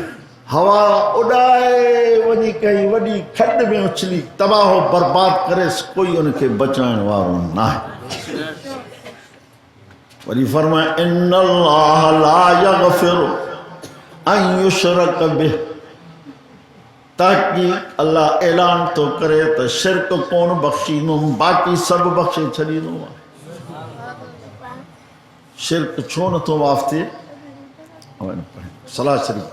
हवा उॾाए वञी कई वॾी खॾ में उछली तबाह बर्बाद करेसि कोई उनखे बचाइण वारो न आहे वरी फरमाए इन अल्लाह ला यगफिर अन युशरक बिह ताकि अल्लाह ऐलान तो करे त शिरक कोन बख्शींदुमि बाक़ी सभु बख्शे छॾींदो आहे शिरक छो नथो माफ़ थिए सलाह शरीफ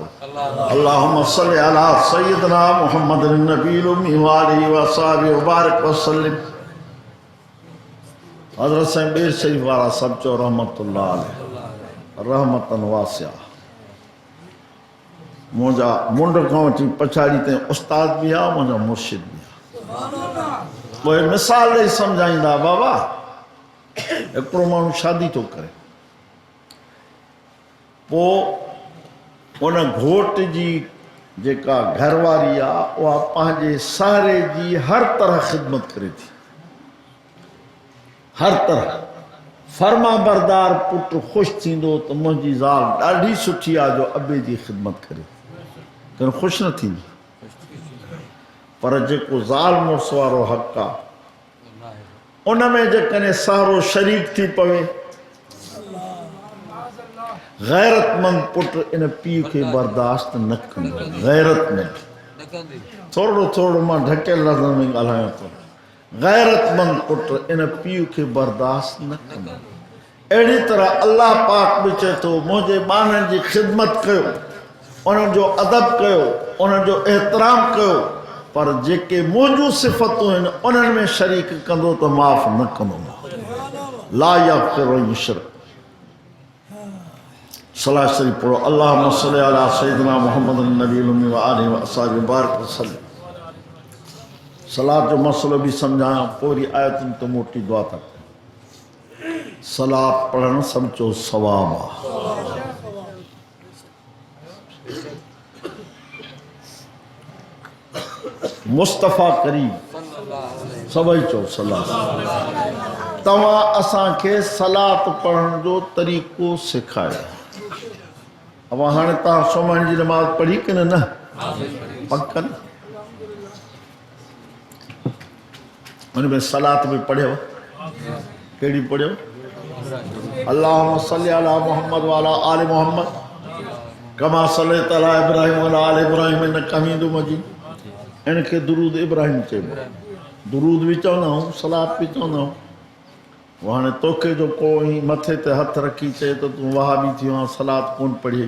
अल्लाहुम्मा सल्लि अला सय्यदना मुहम्मद नबील उम्मी व आलिहि व असहाबिहि व बारिक व सल्लिम हज़रत साईं बेर शरीफ वारा सभु चओ रहमतुल्लाह अलैहि रहमतन वासिया मुंहिंजा मुंड खां वठी पछाड़ी ताईं उस्ताद बि आहे मुंहिंजा मुर्शिद बि आहे पोइ मिसाल ॾेई सम्झाईंदा बाबा हिकिड़ो माण्हू शादी थो करे पोइ उन घोट जी जेका घरवारी आहे उहा पंहिंजे सहुरे जी हर तरह ख़िदमत करे थी हर तरह फर्मा बरदार पुटु ख़ुशि थींदो त मुंहिंजी ज़ाल ॾाढी सुठी आहे जो अबे जी ख़िदमत करे पर ख़ुशि न थींदी पर जेको ज़ाल मुड़ुस वारो हक़ आहे उन में जेकॾहिं सहुरो शरीक थी पवे गैरतमंद पुटु इन पीउ खे बर्दाश्त न कंदो गैरतमंद थोरो थोरो मां ढकियल लफ़्ज़ में ॻाल्हायां थो गैरतमंद पुटु इन पीउ खे बर्दाश्त न कंदो अहिड़ी तरह अल्लाह पाक बि चए थो मुंहिंजे ॿारनि जी ख़िदमत कयो उन्हनि जो अदब कयो उन्हनि जो एहतराम कयो पर जेके मुंहिंजूं सिफ़तूं आहिनि उन्हनि में शरीक कंदो त माफ़ न कंदो ला यग़फिरु युशरक सलाह शरीफ पढ़ो अल्लाहुम्मा सल्लि अला सय्यिदिना मुहम्मद नबील उम्मी व आलिहि व असहाबिहि बारिक वसल्लम सलात जो मसलो भी समझाया पूरी आयतुनि तो मोटी दुआ था सलात पढ़ण समझो सवाब आहे मुस्तफ़ा करीम सभई चओ सलात तव्हां असांखे सलात पढ़ण जो तरीक़ो सेखारियो अब हाणे तव्हां सुम्हण जी नमाज़ पढ़ी कि न पक उनमें सलात में पढ़ियो कहिड़ी पढ़ियो अल्लाहुम्मा सल्लि अला मुहम्मद व अला आलि मुहम्मद कमा सल्लैता अला इब्राहिम व अला आलि इब्राहिम इन्नका हमीदुम मजीद इनखे दुरूद इब्राहिम चइबो दुरूद भी चवंदा आहियूं सलात भी चवंदा आहियूं हाणे तोखे जो कोई मथे ते हथ रखी चए तो तूं वहाबी थी वियो सलात कोन पढ़ी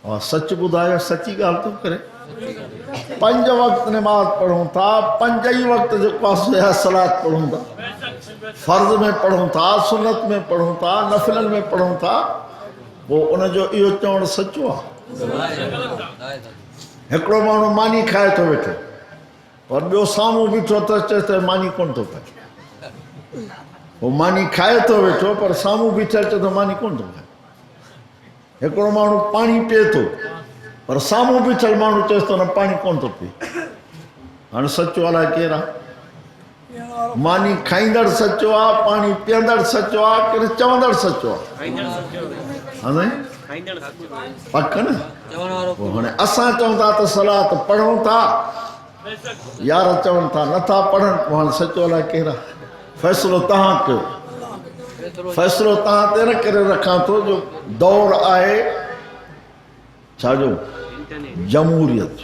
और सच ॿुधायो सची ॻाल्हि थो करे 5 वक्त नमाज पढ़ूं था 5 ही वक्त जेको आहे सलात पढ़ूं था फर्ज़ में पढ़ूं था सुन्नत में पढ़ूं था नफ़िलनि में पढ़ूं था पोइ उनजो इहो चवणु सचो आहे हिकिड़ो माण्हू मानी खाए थो वेठो और ॿियो साम्हूं बीठो त चए त मानी कोन थो खाए पोइ मानी खाए थो वेठो पर साम्हूं बीठल चए त मानी कोन थो खाए हिकिड़ो माण्हू पाणी पीए थो पर साम्हूं बीठल माण्हू चएसि थो न पाणी कोन थो पीए हाणे सचो अलाए केरु आहे मानी खाईंदड़ सचो आहे पाणी पीअंदड़ सचो आहे कहिड़े चवंदड़ सचो आहे पक न पोइ हाणे असां चऊं था त सलात पढ़ूं था यार चवनि था नथा पढ़नि पोइ हाणे सचो अलाए केरु आहे फ़ैसिलो तव्हां कयो फ़ैसिलो तव्हां ते न करे रखां थो जो दौर आहे छाजो जमहूरियत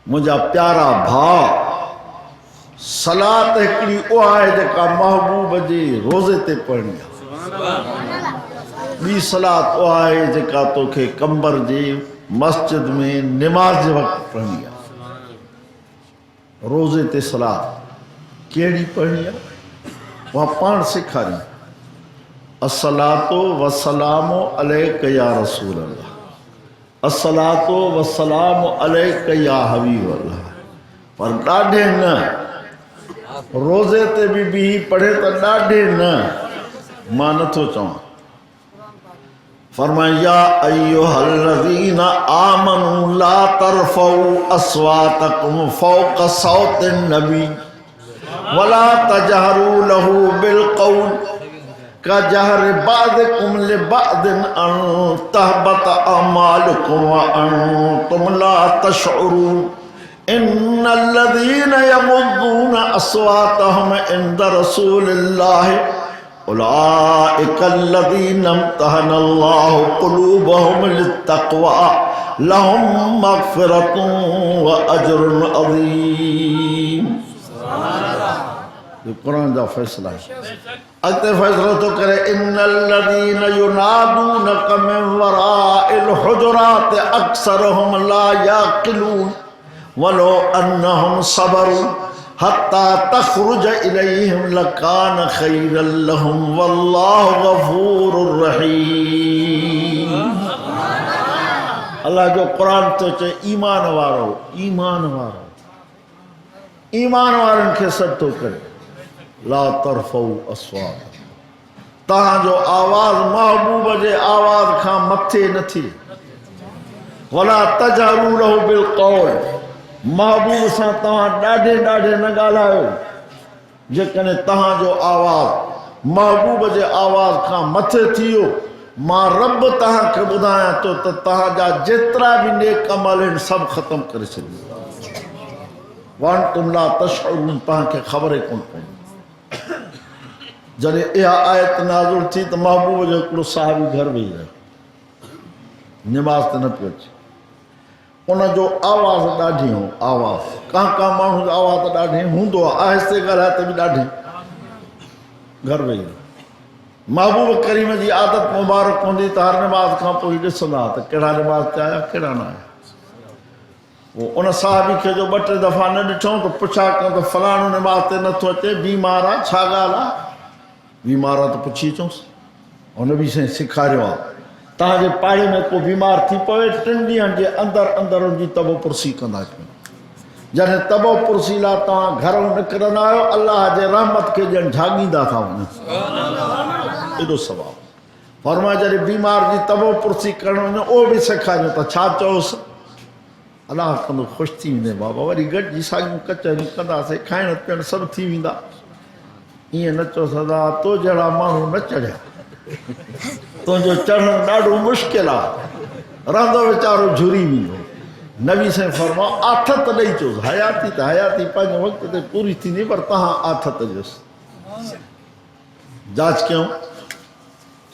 मुंहिंजा प्यारा भाउ सलात हिकिड़ी उहा आहे जेका महबूब जे रोज़े ते पढ़णी आहे ॿी सलात उहा आहे जेका तोखे कंबर जे मस्जिद में निमाज़ जे वक़्तु पढ़णी आहे रोज़े ते सलात कहिड़ी पढ़णी आहे उहा पाण सेखारी अस्सलातो वस्सलामु अलैका या रसूल अल्लाह अस्सलातो वस्सलामु अलैका या हबीब अल्लाह पर ॾाढे न रोज़े ते बि पढ़े त ॾाढे न मां नथो चवां फरमाया या अय्युहल्लज़ीना आमनू ला तरफ़ऊ अस्वातकुम फ़ौक़ सौतिन नबी वला तजहरू लहू बिलक़ौल कजहरि बादिकुम लिबादिन अन तहबत अमालुकुम व अंतुम ला तशउरून इन्नल्लज़ीना यग़ुद्दूना अस्वातहुम इंद रसूलिल्लाहि उलाइकल्लज़ीना इम्तहनल्लाहु क़ुलूबहुम लित्तक़वा लहुम मग़फ़िरतुन व अज्रुन अज़ीम। ये कुरान का फैसला है अगते फैसला तो करे इन्नल्लज़ीना युनादूनका मिन वराइल हुजुरात अक्सरुहुम ला याक़िलून वलो अन्नहुम सबरू हत्ता तखरुज इलैहिम लकान खैरल लहुम वल्लाहु गफूरुर रहीम। अल्लाह जो कुरान तो चे ईमान वारनि खे सॾ थो करे ला तरफ़ऊ अस्वात तव्हांजो आवाज़ महबूब जे आवाज़ खां मथे न थिए वला तजहरू लहू बिलक़ौल महबूब सां तव्हां ॾाढे न ॻाल्हायो जेकॾहिं तव्हांजो आवाज़ महबूब जे आवाज़ खां मथे थी वियो मां रब तव्हांखे ॿुधायां थो त तव्हांजा जेतिरा बि नेक अमल आहिनि सभु ख़तमु करे छॾींदो वांतुम ला तशउरून तव्हांखे ख़बर ई कोन पवंदी जॾहिं इहा आयत नाज़िल थी त महबूब जो हिकिड़ो साहिबी घर वेही रहियो निमाज़ ते न पियो अचे उनजो आवाज़ ॾाढी हो आवाज़ का माण्हू जो आवाज़ त ॾाढी हूंदो आहे आहिस्ते ॻाल्हाए त बि ॾाढी घर वेही रहियो महबूब करीम जी आदत मुबारक हूंदी त हर निमाज़ खां पोइ ॾिसंदा त कहिड़ा निमाज़ ते आया कहिड़ा न आया वो उन साहिबी खे जो 2-3 दफ़ा न ॾिठऊं त पुछा कयूं त फलाणो निमाज़ ते नथो अचे बीमार आहे छा ॻाल्हि आहे बीमार आहे त पुछी अचोसि हुन बि साईं सेखारियो आहे तव्हांजे पाड़े में को बीमार थी पवे 3 ॾींहंनि जे अंदरि हुनजी तबो पुरसी कंदा कयूं जॾहिं तबो पुरसी लाइ तव्हां घरों निकिरंदा आहियो अलाह जे रहमत खे ॼण झाॻींदा था वञो एॾो सवाबु फरमाए जॾहिं बीमार जी तबो पुरसी करणु वञो उहो बि सेखारियो त छा चओसि अलाह कंदो ख़ुशि थी वेंदे बाबा वरी गॾिजी साॻियूं कचरियूं कंदासीं खाइण पीअण सभु थी वेंदा ईअं न चओ सदा तो जहिड़ा माण्हू न चढ़िया तुंहिंजो चढ़णु ॾाढो मुश्किल आहे रहंदो वीचारो झुरी वेंदो नबी साईं फरमाओ आथत ॾेई चयोसि हयाती त हयाती पंहिंजे वक़्त ते पूरी थींदी पर तव्हां आथत ॾियोसि जांच कयूं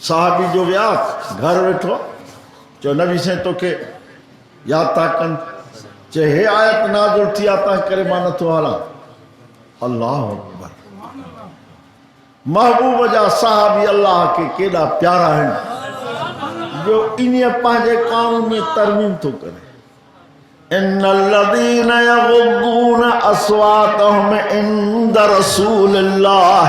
साहिबी जो विया घर वेठो चयो नबी साईं तोखे यादि था कनि चए हे आयत नाज़िल थी आहे तव्हां करे मां नथो हलां अल्लाह अकबर महबूब जा साहबी अल्लाह के केॾा प्यारा आहिनि जो इन पंहिंजे कानून में तरमीम थो करे इन्नल्लज़ीना यग़ुद्दूना अस्वातहुम इंद रसूलिल्लाह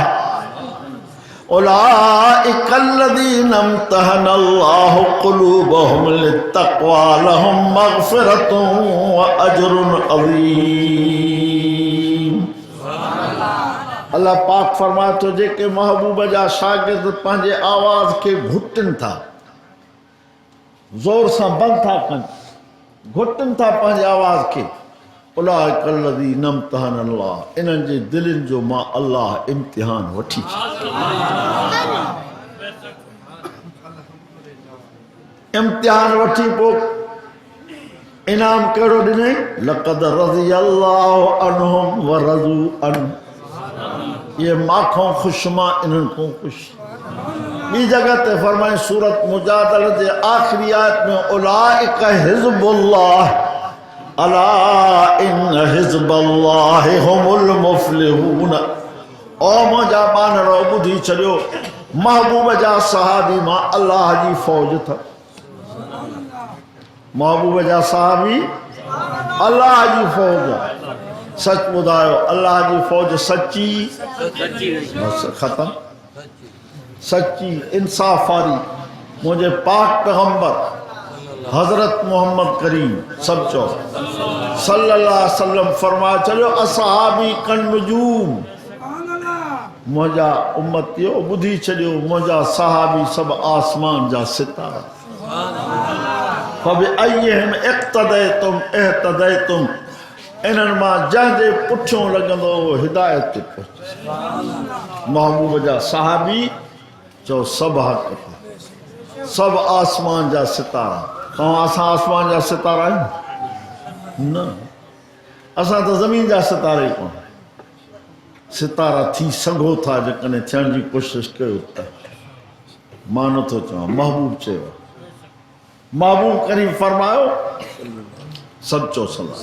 उलाइकल्लज़ीना इम्तहनल्लाहु क़ुलूबहुम लित्तक़वा लहुम मग़फ़िरतुन व अजरुन अज़ीम। अल्लाह पाक फरमाए थो जेके महबूब जा शागिर्द पंहिंजे आवाज़ खे घुटनि था ज़ोर सां बंदि था कनि घुटनि था पंहिंजे आवाज़ खे उलाइकल्लज़ीना इम्तहनल्लाह इन्हनि जे दिलनि जो मां अल्लाह इम्तिहान वठी इम्तिहान वठी पोइ इनाम कहिड़ो ॾिनई लक़द रज़ियल्लाहु अन्हुम व रज़ू अन्हु ये माखों खुश मां इन्हनि खां ख़ुशि। ॿी जगह ते फरमाए सूरत मुजादला जे आख़िरी आयत में उलाइका हिज़्बुल्लाह अला इन हिज़्बल्लाहि हुमुल मुफ़्लिहून। ओ मुंहिंजा बानरो ॿुधी छॾियो महबूब जा सहाबी मां अल्लाह जी फ़ौज था महबूब जा सहाबी अल्लाह जी फ़ौज सच ॿुधायो अल्लाह जी फ़ौज सची बस ख़तम सच्ची इंसाफ़ वारी मुझे पाक पैगंबर हज़रत मोहम्मद करीम सब चो सल्लल्लाहु अलैहि वसल्लम फरमाए चलो असहाबी कन नुजूम मुझा उम्मतियो बुधी छॾियो मुझा सहाबी सब आसमान जा सितारा फबिअय्यिहिम इक़्तदैतुम इह्तदैतुम इन्हनि मां जंहिंजे पुठियों लॻंदो हिदायत ते पहुचे महबूब जा सहाबी चो सब हक़ सब आसमान जा सितारा तव्हां असां आसमान जा सितारा आहियूं न असां त ज़मीन जा सितारे कोन सितारा थी सघो था जेकॾहिं थियण जी कोशिशि कयो त मां नथो चवां महबूब चयो महबूब करीम फरमायो सचो सलाह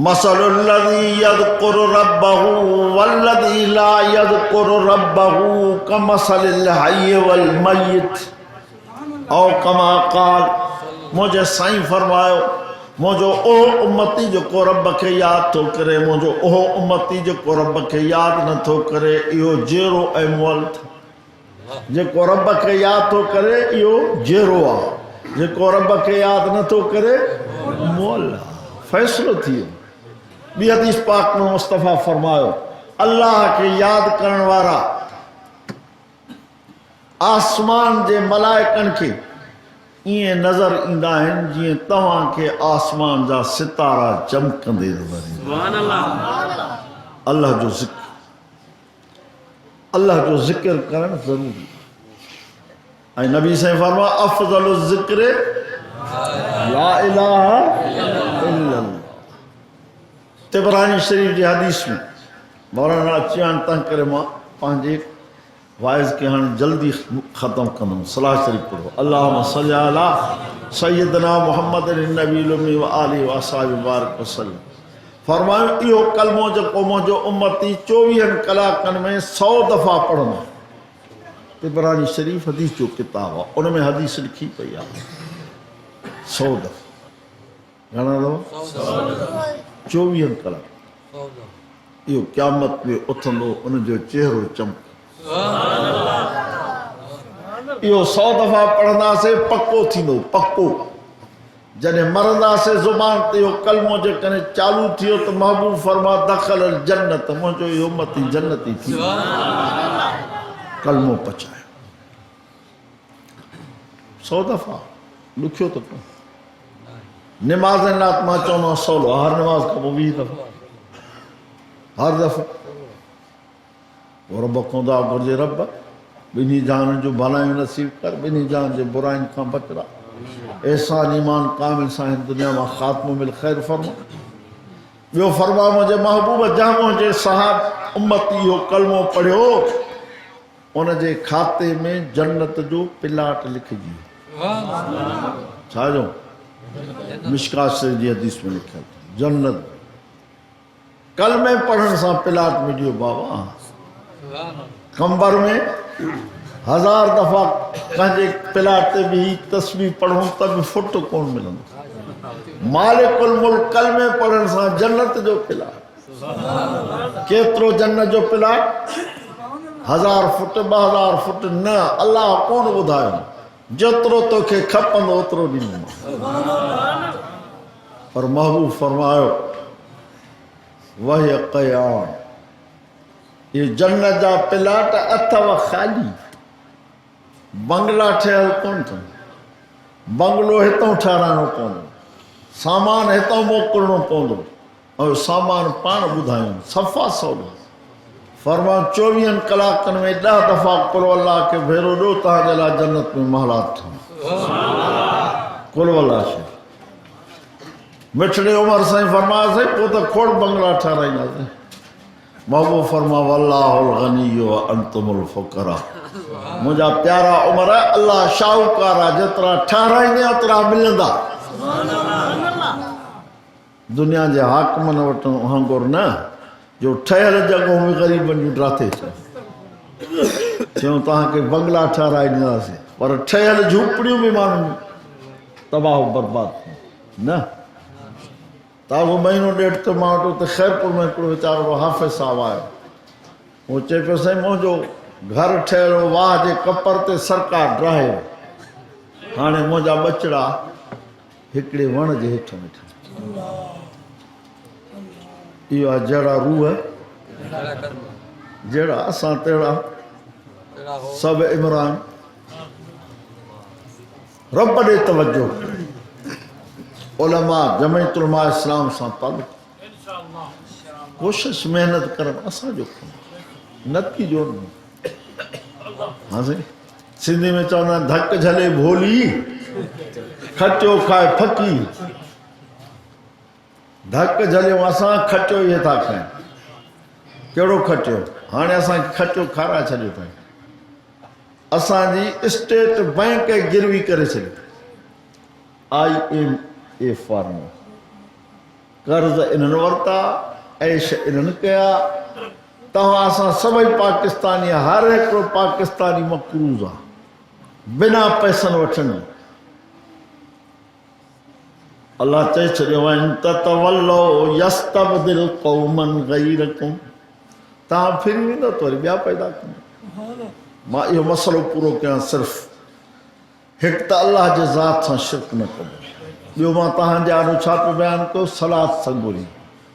मसलुल्लज़ी यज़कुरु रब्बहु वल्लज़ी ला यज़कुरु रब्बहु कमसलिल हय्य वल मय्यित औ कमा क़ाल मुझे साईं फरमायो मुझो ओह उम्मती जेको रब खे यादि थो करे मुझो ओह उम्मती जेको रब खे यादि नथो करे इहो जेरो ऐं मुअल जेको रब खे यादि थो करे इहो जेरो आहे जेको रब खे यादि नथो करे मुअल आहे फ़ैसिलो थी वियो। ॿी हदीस पाक में मुस्तफ़ा फरमायो अल्लाह के यादि करण वारा आसमान जे मलाइकनि खे ईअं नज़र ईंदा आहिनि जीअं तव्हांखे आसमान जा सितारा चमकंदे नज़र ईंदा अल्लाह जो ज़िक्र करणु ज़रूरी ऐं नबी साईं फरमायो अफ़ज़लु ज़िक्र ला इलाहा इल्लल्लाह। तिबरानी शरीफ जी हदीस में मौलाना अची हाणे तंग करे मां पंहिंजे वाइज़ खे हाणे जल्दी ख़तमु कंदुमि सलाह शरीफ पढ़ो अल्लाहुम्मा सल्लि अला सय्यदना मुहम्मद नबील उम्मी व आलिहि व असहाबि बारिक वसल्लम। फरमायो इहो कलमो जेको मुंहिंजो उम्मती 24 कलाकनि में 100 दफ़ा पढ़ंदो तिबरानी शरीफ हदीस जो किताब आहे उन में हदीस लिखी पई आहे 100 दफ़ा घणा दफ़ा 24 कलाक इहो क़यामत में उथंदो उनजो चेहरो चमक इहो 100 दफ़ा पढ़ंदासीं पको थींदो पको जॾहिं मरंदासीं ज़ुबान ते इहो कलमो जेकॾहिं चालू थियो त महबूब फरमा दख़ल जन्नत मुंहिंजो इहो उम्मती जन्नती थी कलमो पचायो 100 दफ़ा ॾुखियो त कोन निमाज़ राति मां चवंदो आहियां सवलो हर निमाज़ खां पोइ 20 दफ़ा हर दफ़ो रब खां दुआ घुरिजे रब ॿिन्ही जहान जो भलायूं नसीब कर ॿिन्ही जहान जे बुराइनि खां बचरा एहसान ईमान कामिल सां हिन दुनिया मां ख़ात्मो मिल ख़ैर फरमा ॿियो फरमा मुंहिंजे महबूब जंहिं मुंहिंजे साहब उम्मती इहो कलमो पढ़ियो उनजे खाते में जन्नत जो प्लाट लिखिजी छा जो मिशकात शरीफ जी हदीस में लिखियल जन्नत कलमे पढ़ण सां प्लाट मिलियो बाबा कंबर में 1000 दफ़ा कंहिंजे प्लाट ते भी तस्वीर पढ़ूं त बि फुट कोन मिलंदो। मालिकुल मुल्क कलमे पढ़ण सां जन्नत जो प्लाट, केतिरो जन्नत जो प्लाट, 1000 फुट 2000 फुट न, अल्लाह कोन ॿुधायो, जेतिरो तोखे खपंदो ओतिरो ॾींदो। पर महबूब फरमायो वह क़याम, ये जन्नत जा प्लाट अथव ख़ाली, बंगला ठहियल कोन अथनि, बंगलो हितां ठाराइणो पवंदो, सामान हितां मोकिलणो पवंदो, ऐं सामान पाण ॿुधायूं सफ़ा सौदो। फरमा 24 कलाकनि में 10 दफ़ा कुल अल्लाह खे भेरो ॾियो, तव्हांजे लाइ जन्नत में महलात ठहनि। कुल अल्लाह शे मिठड़े उमर साईं फरमायासीं पोइ त खोड़ बंगला ठाराईंदासीं। महबूब फरमा वल्लाहुल गनी व अंतुमुल फुकरा, मुंहिंजा प्यारा उमर अल्लाह शाहूकार आहे, जेतिरा ठाराईंदे ओतिरा मिलंदा। दुनिया जे हाकमन वटि वांगुरु न जो ठहियल जॻहूं में ग़रीबनि जूं ड्राथे चयूं तव्हांखे बंगला ठाराए ॾींदासीं, पर ठहियल झूपड़ियूं बि माण्हुनि तबाह बर्बाद न। ताज़ो महीनो ॾेढ त मां वटि त ख़ैरपुर में हिकिड़ो वीचारो हाफ़िज़ साहिबु आयो, उहो चए पियो साईं मुंहिंजो घर ठहियो वाह जे कपर ते सरकार ड्राहे, हाणे मुंहिंजा ॿचिड़ा हिकिड़े वण जे हेठि वेठा। इहो आहे जहिड़ा रूह जहिड़ा असां तहिड़ा सभु इमरान। रब ॾे तवजो, उलमा जमीयत उलमा इस्लाम सां तालुक़, कोशिशि महिनत करणु असांजो कमु, नतीजो न। हाँ साईं, सिंधी में चवंदा आहिनि धक झले भोली, खटियो खाए फकी। धक झलियो असां, खटियो इहे था खाइनि। कहिड़ो खटियो? हाणे असांखे खटियो खाराए छॾियो अथई, असांजी स्टेट बैंक गिरवी करे छॾियो, IMA फार्म, कर्ज़ इन्हनि वरिता, ऐश इन्हनि कया। तव्हां असां सभई पाकिस्तानी, हर हिकिड़ो पाकिस्तानी मक़रूज़ आहे बिना पैसनि वठनि। अल्लाह चई छॾियो इन ततवल्लो यस्तबदिल क़ौमन गैरकुम, तव्हां फिरी वेंदो त वरी ॿिया पैदा कंदो। मां इहो मसइलो पूरो कयां, सिर्फ़ु हिकु त अल्लाह जे ज़ात सां शिरक न कबो। ॿियो मां तव्हांजे आॾो छा पियो बयानु कयो, सलात संगुरी,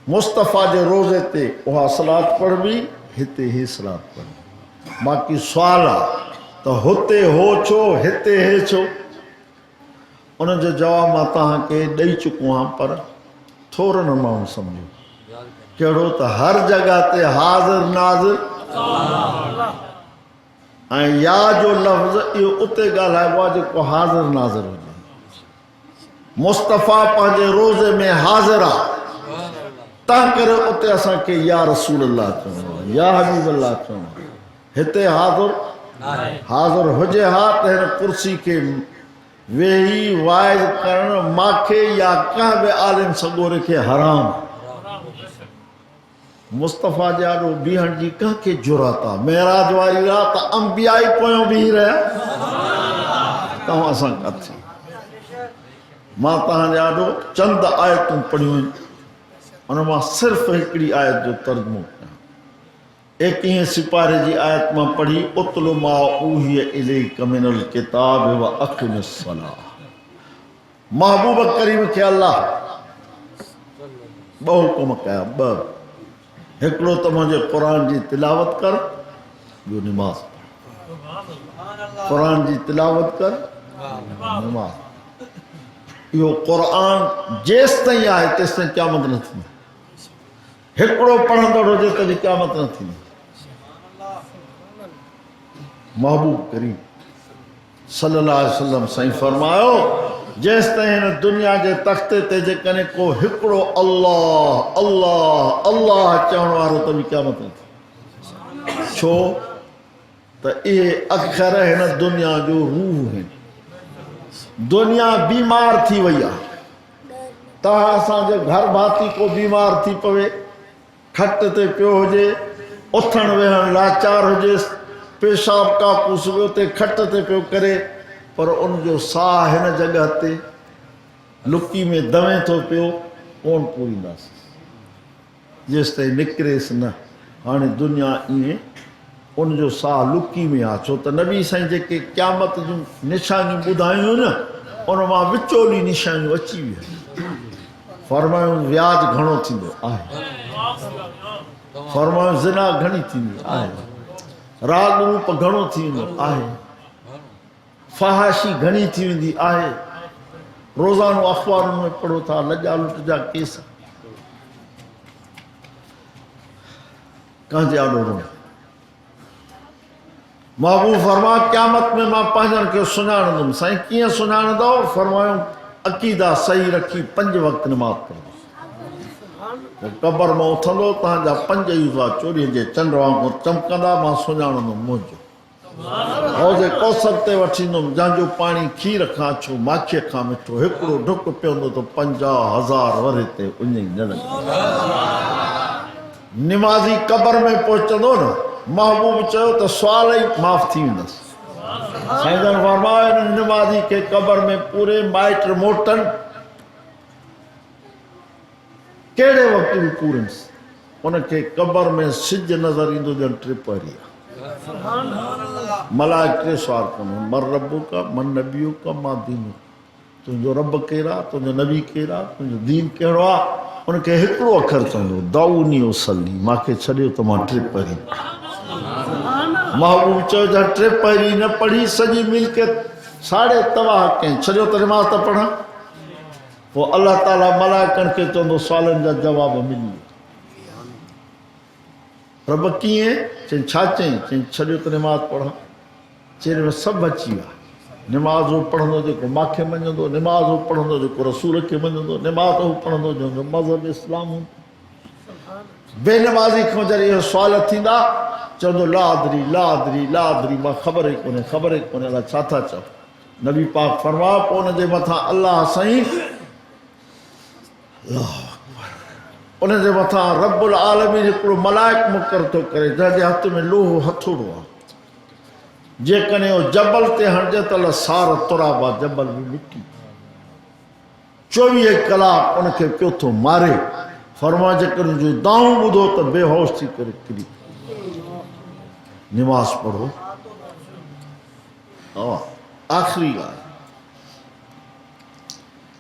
मुस्तफ़ा जे रोज़े ते उहा सलात पढ़बी, हिते ही सलात पढ़बी। बाक़ी सुवाल आहे त हुते हो छो, हिते हे छो, उनजो जवाबु मां तव्हांखे ॾेई चुको आहियां, पर थोरनि माण्हू सम्झो। कहिड़ो त हर जॻह ते हाज़िर नाज़िर ऐं या जो लफ़्ज़ इहो उते ॻाल्हाइबो आहे जेको हाज़िर नाज़िर हुजे। मुस्तफ़ा पंहिंजे रोज़े में हाज़िर आहे, तंहिं करे उते असांखे या रसूल अल्लाह चवणो आहे, या हबीब अल्लाह चवणो आहे। हिते हाज़िर हुजे हा त हिन कुर्सी खे वेही वाइज़ करणु मूंखे या कंहिं बि आलिम सगोरे खे हराम। मुस्तफ़ा जे आॾो बीहण जी कंहिंखे जुरत आहे? मेराज वारी राति अंबिया ई पोयों बीही रहिया, तव्हां सां किथे। मां तव्हांजे आॾो चंद आयतूं पढ़ियूं आहिनि, उन मां सिर्फ़ु हिकिड़ी आयत जो तर्जुमो कयां। 21 सिपारे जी आयत मां पढ़ी, उतलु मा ऊहिय इलैक मिनल किताब व अक़िमिस सलाह। महबूब करीम खे अल्लाह ॿ हुकुम कया, ॿ। हिकिड़ो त मुंहिंजे क़ुर जी तिलावत कर, ॿियो निमाज़ पढ़। क़ुर जी तिलावत कर, निमाज़। इहो क़ुर जेसि ताईं आहे तेसि ताईं क़यामत न थींदी। हिकिड़ो पढ़ंदड़ हुजे तॾहिं क़यामत न थींदी। महबूब करीम सल्लल्लाहु अलैहि वसल्लम साईं फरमायो, जेसि ताईं हिन दुनिया जे तख़्ते ते जेकॾहिं को हिकिड़ो अल्लाह अल्लाह अल्लाह चवण वारो त बि क़यामत न थींदी। छो त इहे अखर हिन दुनिया जो रूह आहिनि। दुनिया बीमार थी वई आहे। तव्हां असांजे घर भाती को बीमार थी पवे, खट ते पियो हुजे, उथण वेहण लाचार हुजेसि, पेशाब काकूस वियो ते खट ते पियो करे, पर उनजो साह हिन जॻह ते लुकी में दवे थो पियो, कोन पूरींदासीं जेसि ताईं निकिरेसि न। हाणे दुनिया ईअं उनजो साह लुकी में आहे, छो त नबी साईं जेके क़यामत जूं निशानियूं ॿुधायूं न, उन मां विचोली निशानियूं अची वियूं। फरमायूं व्याज घणो थींदो आहे, फरमायूं ज़िना घणी थींदी आहे, राग रूप घणो थी वेंदो आहे, फहाशी घणी थी वेंदी आहे। रोज़ानो अख़बारुनि में पढ़ो था लॼा लुट जा केस, कंहिंजे आॾो रोण। महबूब फरमा क़यामत में मां पंहिंजनि खे सुञाणंदुमि। साईं कीअं सुञाणंदो? फरमायूं अक़ीदा सही रखी 5 वक़्त निमाज़ पढ़ो। कबर मां उथंदो, तव्हांजा 5 युज़ा चोरीअ जे चंड वांगुरु चमकंदा, मां सुञाणंदुमि मुंहिंजो। हौज़े कौसर ते वठींदुमि, जंहिंजो पाणी खीर खां अछो, माखीअ खां मिठो। हिकिड़ो ढुक पीअंदो त 50,000 वरे ते उन ई न लॻंदो। निमाज़ी कबर में पहुचंदो न, महबूब चयो त सुवाल ई माफ़ थी वेंदसि। साईं जन फरमायो निमाज़ी खे कबर में पूरे माइट मोटन कहिड़े वक़्तु बि पूरन्स, उनखे कबर में सिज नज़र ईंदो ॼण टिपरी आहे। मलाइक 3 सुवाल कंदो, मर रब्बु का, मन नबियु का, मां दीनु। तुंहिंजो रब केरु आहे, तुंहिंजो नबी केरु आहे, तुंहिंजो दीन कहिड़ो आहे? उनखे हिकिड़ो अखर चवंदो, दाऊनी उसली, मूंखे छॾियो त मां 3 पढ़ी। महबूब चयो त 3 पढ़ी न पढ़ी, सॼी मिल्कियत साड़े तबाह कयईं, छॾियो त निमाज़ त पढ़ां। पोइ अलाह ताला मलाइकनि खे चवंदो, सुवालनि जा जवाब मिली। रब कीअं? चई छा चईं? चई छॾियो त निमाज़ पढ़ां। चेरे में सभु अची विया। निमाज़ हू पढ़ंदो जेको मूंखे मञंदो, निमाज़ हू पढ़ंदो जेको रसूल खे मञंदो, निमाज़ हू पढ़ंदो जंहिंजो मज़हब इस्लाम हूंदो। बेनिमाज़ी खां जॾहिं इहे सुवाल थींदा, चवंदो लादरी लादरी लादरी, मां ख़बर ई कोन्हे, ख़बर ई कोन्हे, अलाए छा था चओ। नबी पाक फरमायो, पोइ उनजे मथां अलाह साईं उनजे मथां रब्बुल आलमीन हिकिड़ो मलाइक मुक़रर थो करे, जंहिंजे हथ में लोहो हथोड़ो आहे। जेकॾहिं उहो जबल ते हणिजे त सार तुराबा, जबल बि मिटी। 24 कलाक उनखे पियो थो मारे। फरमा जेकॾहिं जो दाऊं ॿुधो त बेहोश थी करे किरी। निमाज़ पढ़ो। आख़िरी ॻाल्हि,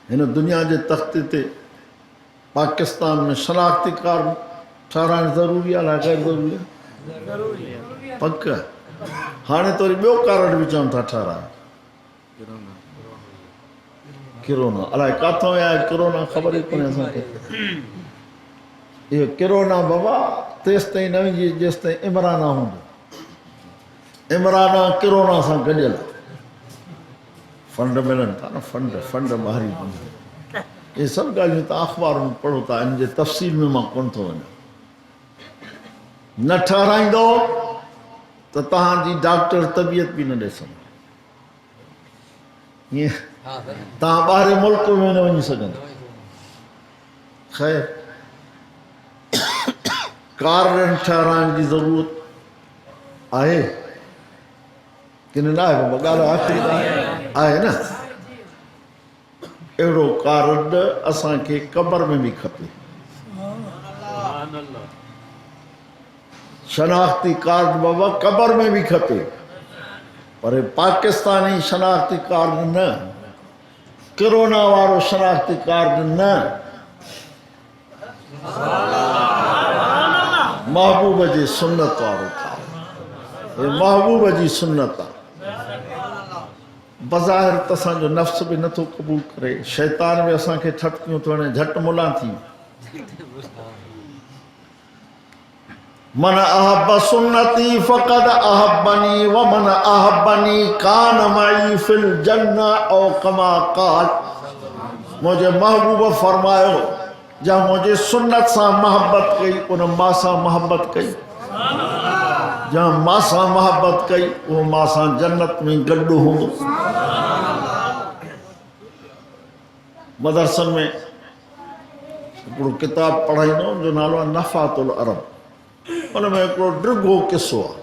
हिन दुनिया जे तख़्ते ते पाकिस्तान में शनाख्ती कार्ड ठाराइणु ज़रूरी आहे, गैर ज़रूरी आहे? पक। हाणे त वरी ॿियो कार्ड बि चवनि था ठाराए। किरोना, अलाए किथां आया किरोना, ख़बर ई कोन्हे असांखे। इहो किरोना बाबा तेसि ताईं न वञे जेसि ताईं इमराना हूंदो। इमराना किरोना सां गॾियल फंड मिलनि था न, फंड ॿाहिरि वञनि। इहे सभु ॻाल्हियूं तव्हां अख़बार में पढ़ो था, इन जे तफ़सील में मां कोन थो वञा। न ठाराईंदो त तव्हांजी डॉक्टर तबियत बि न ॾिसंदो। ईअं तव्हां ॿाहिरि मुल्क में न वञी सघंदा। ख़ैर, कार्ड ठाराइण जी ज़रूरत आहे कि न आहे? बाबा ॻाल्हि आख़िरी आहे न। अहिड़ो कार्ड असांखे कबर में बि खपे। शनाख्ती कार्ड बाबा कबर में बि खपे, पर पाकिस्तानी शनाख्ती कार्ड न, किरोना वारो शनाख्ती कार्ड न। महबूब जी सुन्नत वारो कार्ड, हे महबूब जी सुन्नत आहे। बज़ाहिर त असांजो नफ़्स बि नथो क़बूल करे, शैतान बि असांखे ठटकियूं थो हणे, झटि मुला थी। मन अहब सुन्नती फ़क़द अहबनी व मन अहबनी कान मई फिल जन्ना औ कमा क़ाल। मुंहिंजे महबूब फरमायो, जंहिं मुंहिंजे सुन्नत सां मोहबत कई उन मां सां मोहबत कई, जंहिं मां सां मोहबत कई उहो मां सां जन्नत में गॾु हूंदो। मदरसन में हिकिड़ो किताब पढ़ाईंदो, जो नालो आहे नफ़ातुल अरब। उनमें हिकिड़ो ड्रिगो किसो आहे।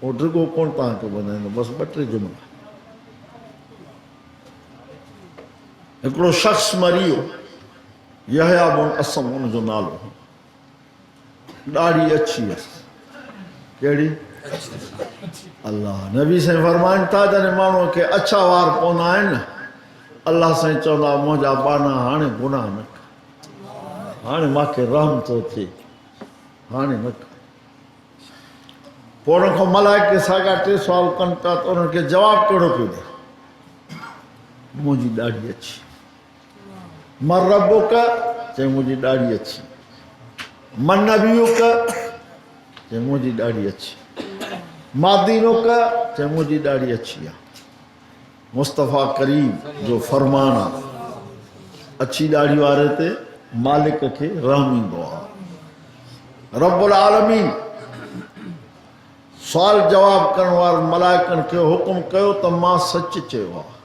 उहो ड्रिगो कोन तव्हांखे ॿुधाईंदो, बसि 2-3 जुमिला। हिकिड़ो शख़्स मरी वियो, यहया बुन असम उनजो नालो, ॾाढी अछी हुअसि। कहिड़ी? अल्लाह नबी साईं फरमाइनि था जॾहिं माण्हूअ खे अछा वार पवंदा आहिनि न, अल्लाह साईं चवंदा मुंहिंजा बाना हाणे गुनाह न कर, हाणे मूंखे रहम थो थिए, हाणे न कर। पोइ हुन खां मलाइके साॻा 3 सुवाल कनि पिया त उन्हनि खे जवाबु कहिड़ो पियो ॾे? मुंहिंजी ॾाढी अछी। मन रबुक, चई मुंहिंजी ॾाढी अछी। मन नबियुक, चई मुंहिंजी ॾाढी अछी। मादीनुक, चई मुंहिंजी ॾाढी अछी आहे। मुस्तफ़ा करीम जो फरमान आहे, अछी ॾाढी वारे ते मालिक खे रहम ईंदो आहे। रब्बुल आलमीन सुवाल जवाब करण वारनि मलाइकनि खे हुकुम कयो त मां सच चयो आहे।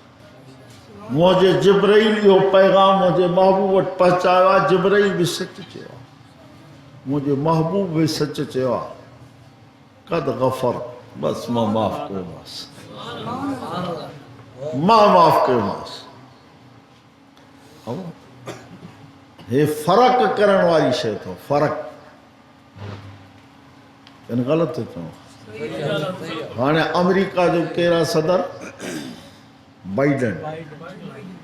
मुंहिंजे जिब्राइल इहो पैगाम मुंहिंजे महबूब वटि पहुचायो आहे। जिब्राइल बि सच चयो आहे, मुंहिंजे महबूब बि सच चयो आहे। कद गफ़र, बसि मां माफ़ कयोमांसि, मां माफ़ कयोमांसि। हे फ़र्क़ु करण वारी शइ अथव, फ़र्क़ु। ग़लति थो चवां। हाणे अमेरिका जो केरु आहे सदर? बाइडन।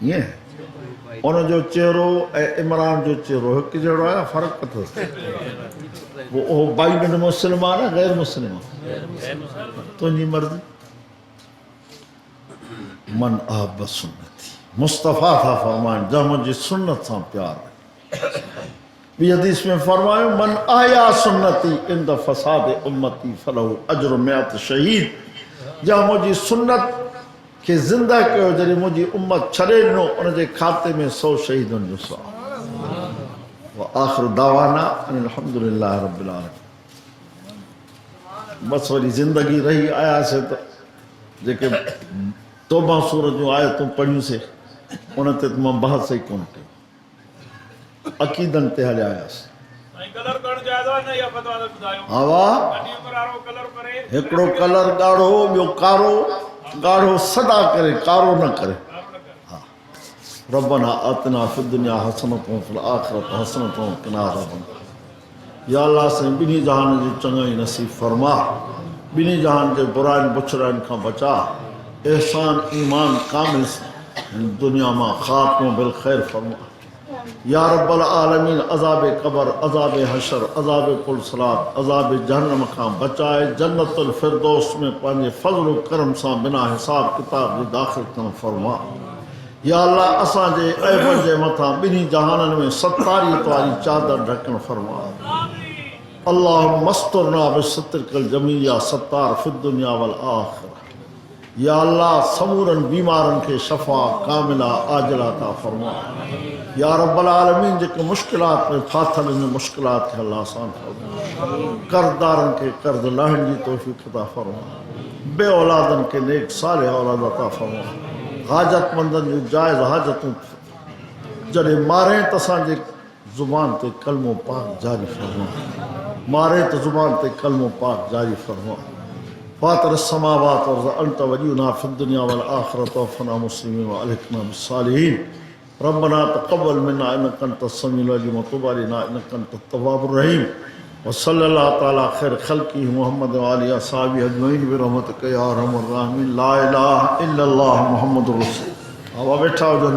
ईअं उनजो चेहरो ऐं इमरान जो चेहरो हिकु जहिड़ो आहे, फ़र्क़ु अथसि। उहो बाइडन मुस्लिम आहे न गैर मुस्लिम आहे? तुंहिंजी मर्ज़ी। मन अहब सुन्नती, मुस्तफ़ा था फरमाइनि जंहिं मुंहिंजी सुन्नत सां प्यार आहे। ॿी हदीस में फरमायो मन आया सुन्नती इंद फसाद उम्मती फलहु अजर मिअत शहीद। जंहिं मुंहिंजी सुन्नत खे ज़िंदा कयो, जॾहिं मुंहिंजी उम्मत छॾे ॾिनो, उनजे खाते में 100 शहीदनि जो सवाब। आख़िर दावाना अल्हम्दुलिल्लाह रब्बिल आलमीन। बसि वरी ज़िंदगी रही आयासीं त जेके तौबा सूरत जूं आयतूं पढ़ियूंसीं उन ते त मां बहस ई कोन कयो, अक़ीदनि ते हलिया आयासीं। हा वाह, हिकिड़ो कलर ॻाढ़ो, ॿियो कारो। ॻाढ़ो सदा करे, कारो न करे। हा, रब्बना आतिना फिद दुनिया हसनतुन फिल आखिरत हसनतुन वक़िना अज़ाबन्नार। या अल्लाह साईं ॿिन्ही जहान जी चङाई नसीब फरमा, ॿिन्ही जहान जे बुराइनि बुछड़ाइनि खां बचा, एहसान ईमान कामिल दुनिया मां ख़ात्मो बिल ख़ैर फरमा। या रब्बल आलमीन अज़ाब क़बर, अज़ाब हशर, अज़ाब पुलसरात, अज़ाब जहन्नम खां बचाए जन्नतुल फिरदौस में पंहिंजे फज़ल करम सां बिना हिसाब किताब जे दाख़िल करणु फरमा। या अल्लाह असांजे ऐबनि जे मथां ॿिन्ही जहाननि में सतारीत वारी चादर ढकणु फरमा। अल्लाह मस्तुरना बिसित्रिकल जमील या सत्तार फिद दुनिया वल आखिरा। या अल्लाह समूरनि बीमारनि खे शफ़ा कामिला आजिला अता फरमा। या रब्बल आलमीन जेके मुश्किलात में फाथल आहिनि मुश्किलात खे अल्लाह आसान फरमा। कर्ज़दारनि खे कर्ज़ लाहिण जी तौफ़ीक़ अता फरमा। बे औलादनि खे नेक सालिह औलाद अता फरमा। हाजतमंदनि जूं जाइज़ हाजतूं जॾहिं मारे त असांजे ज़ुबान ते कलमो पाक जारी फरमा। मारे त ज़ुबान ते कलमो पाक जारी फरमा। फातिर समावात और अंत वलियुना फिद दुनिया वल आखिरत वफ़ना मुस्लिमीन व अलहिक़ना बिस्सालिहीन। रब्बना तक़ब्बल मिन्ना इन्नका अंतस समीउल अलीम व तुब अलैना इन्नका अंतत तव्वाबुर रहीम। व सल्लल्लाहु तआला खैर खल्क़ी मुहम्मद व आलिहि अस्हाबिहि अजमईन बिरहमतिका या अरहमर राहिमीन। ला इलाहा इल्लल्लाह मुहम्मदुर रसूल। अब बैठा हो जो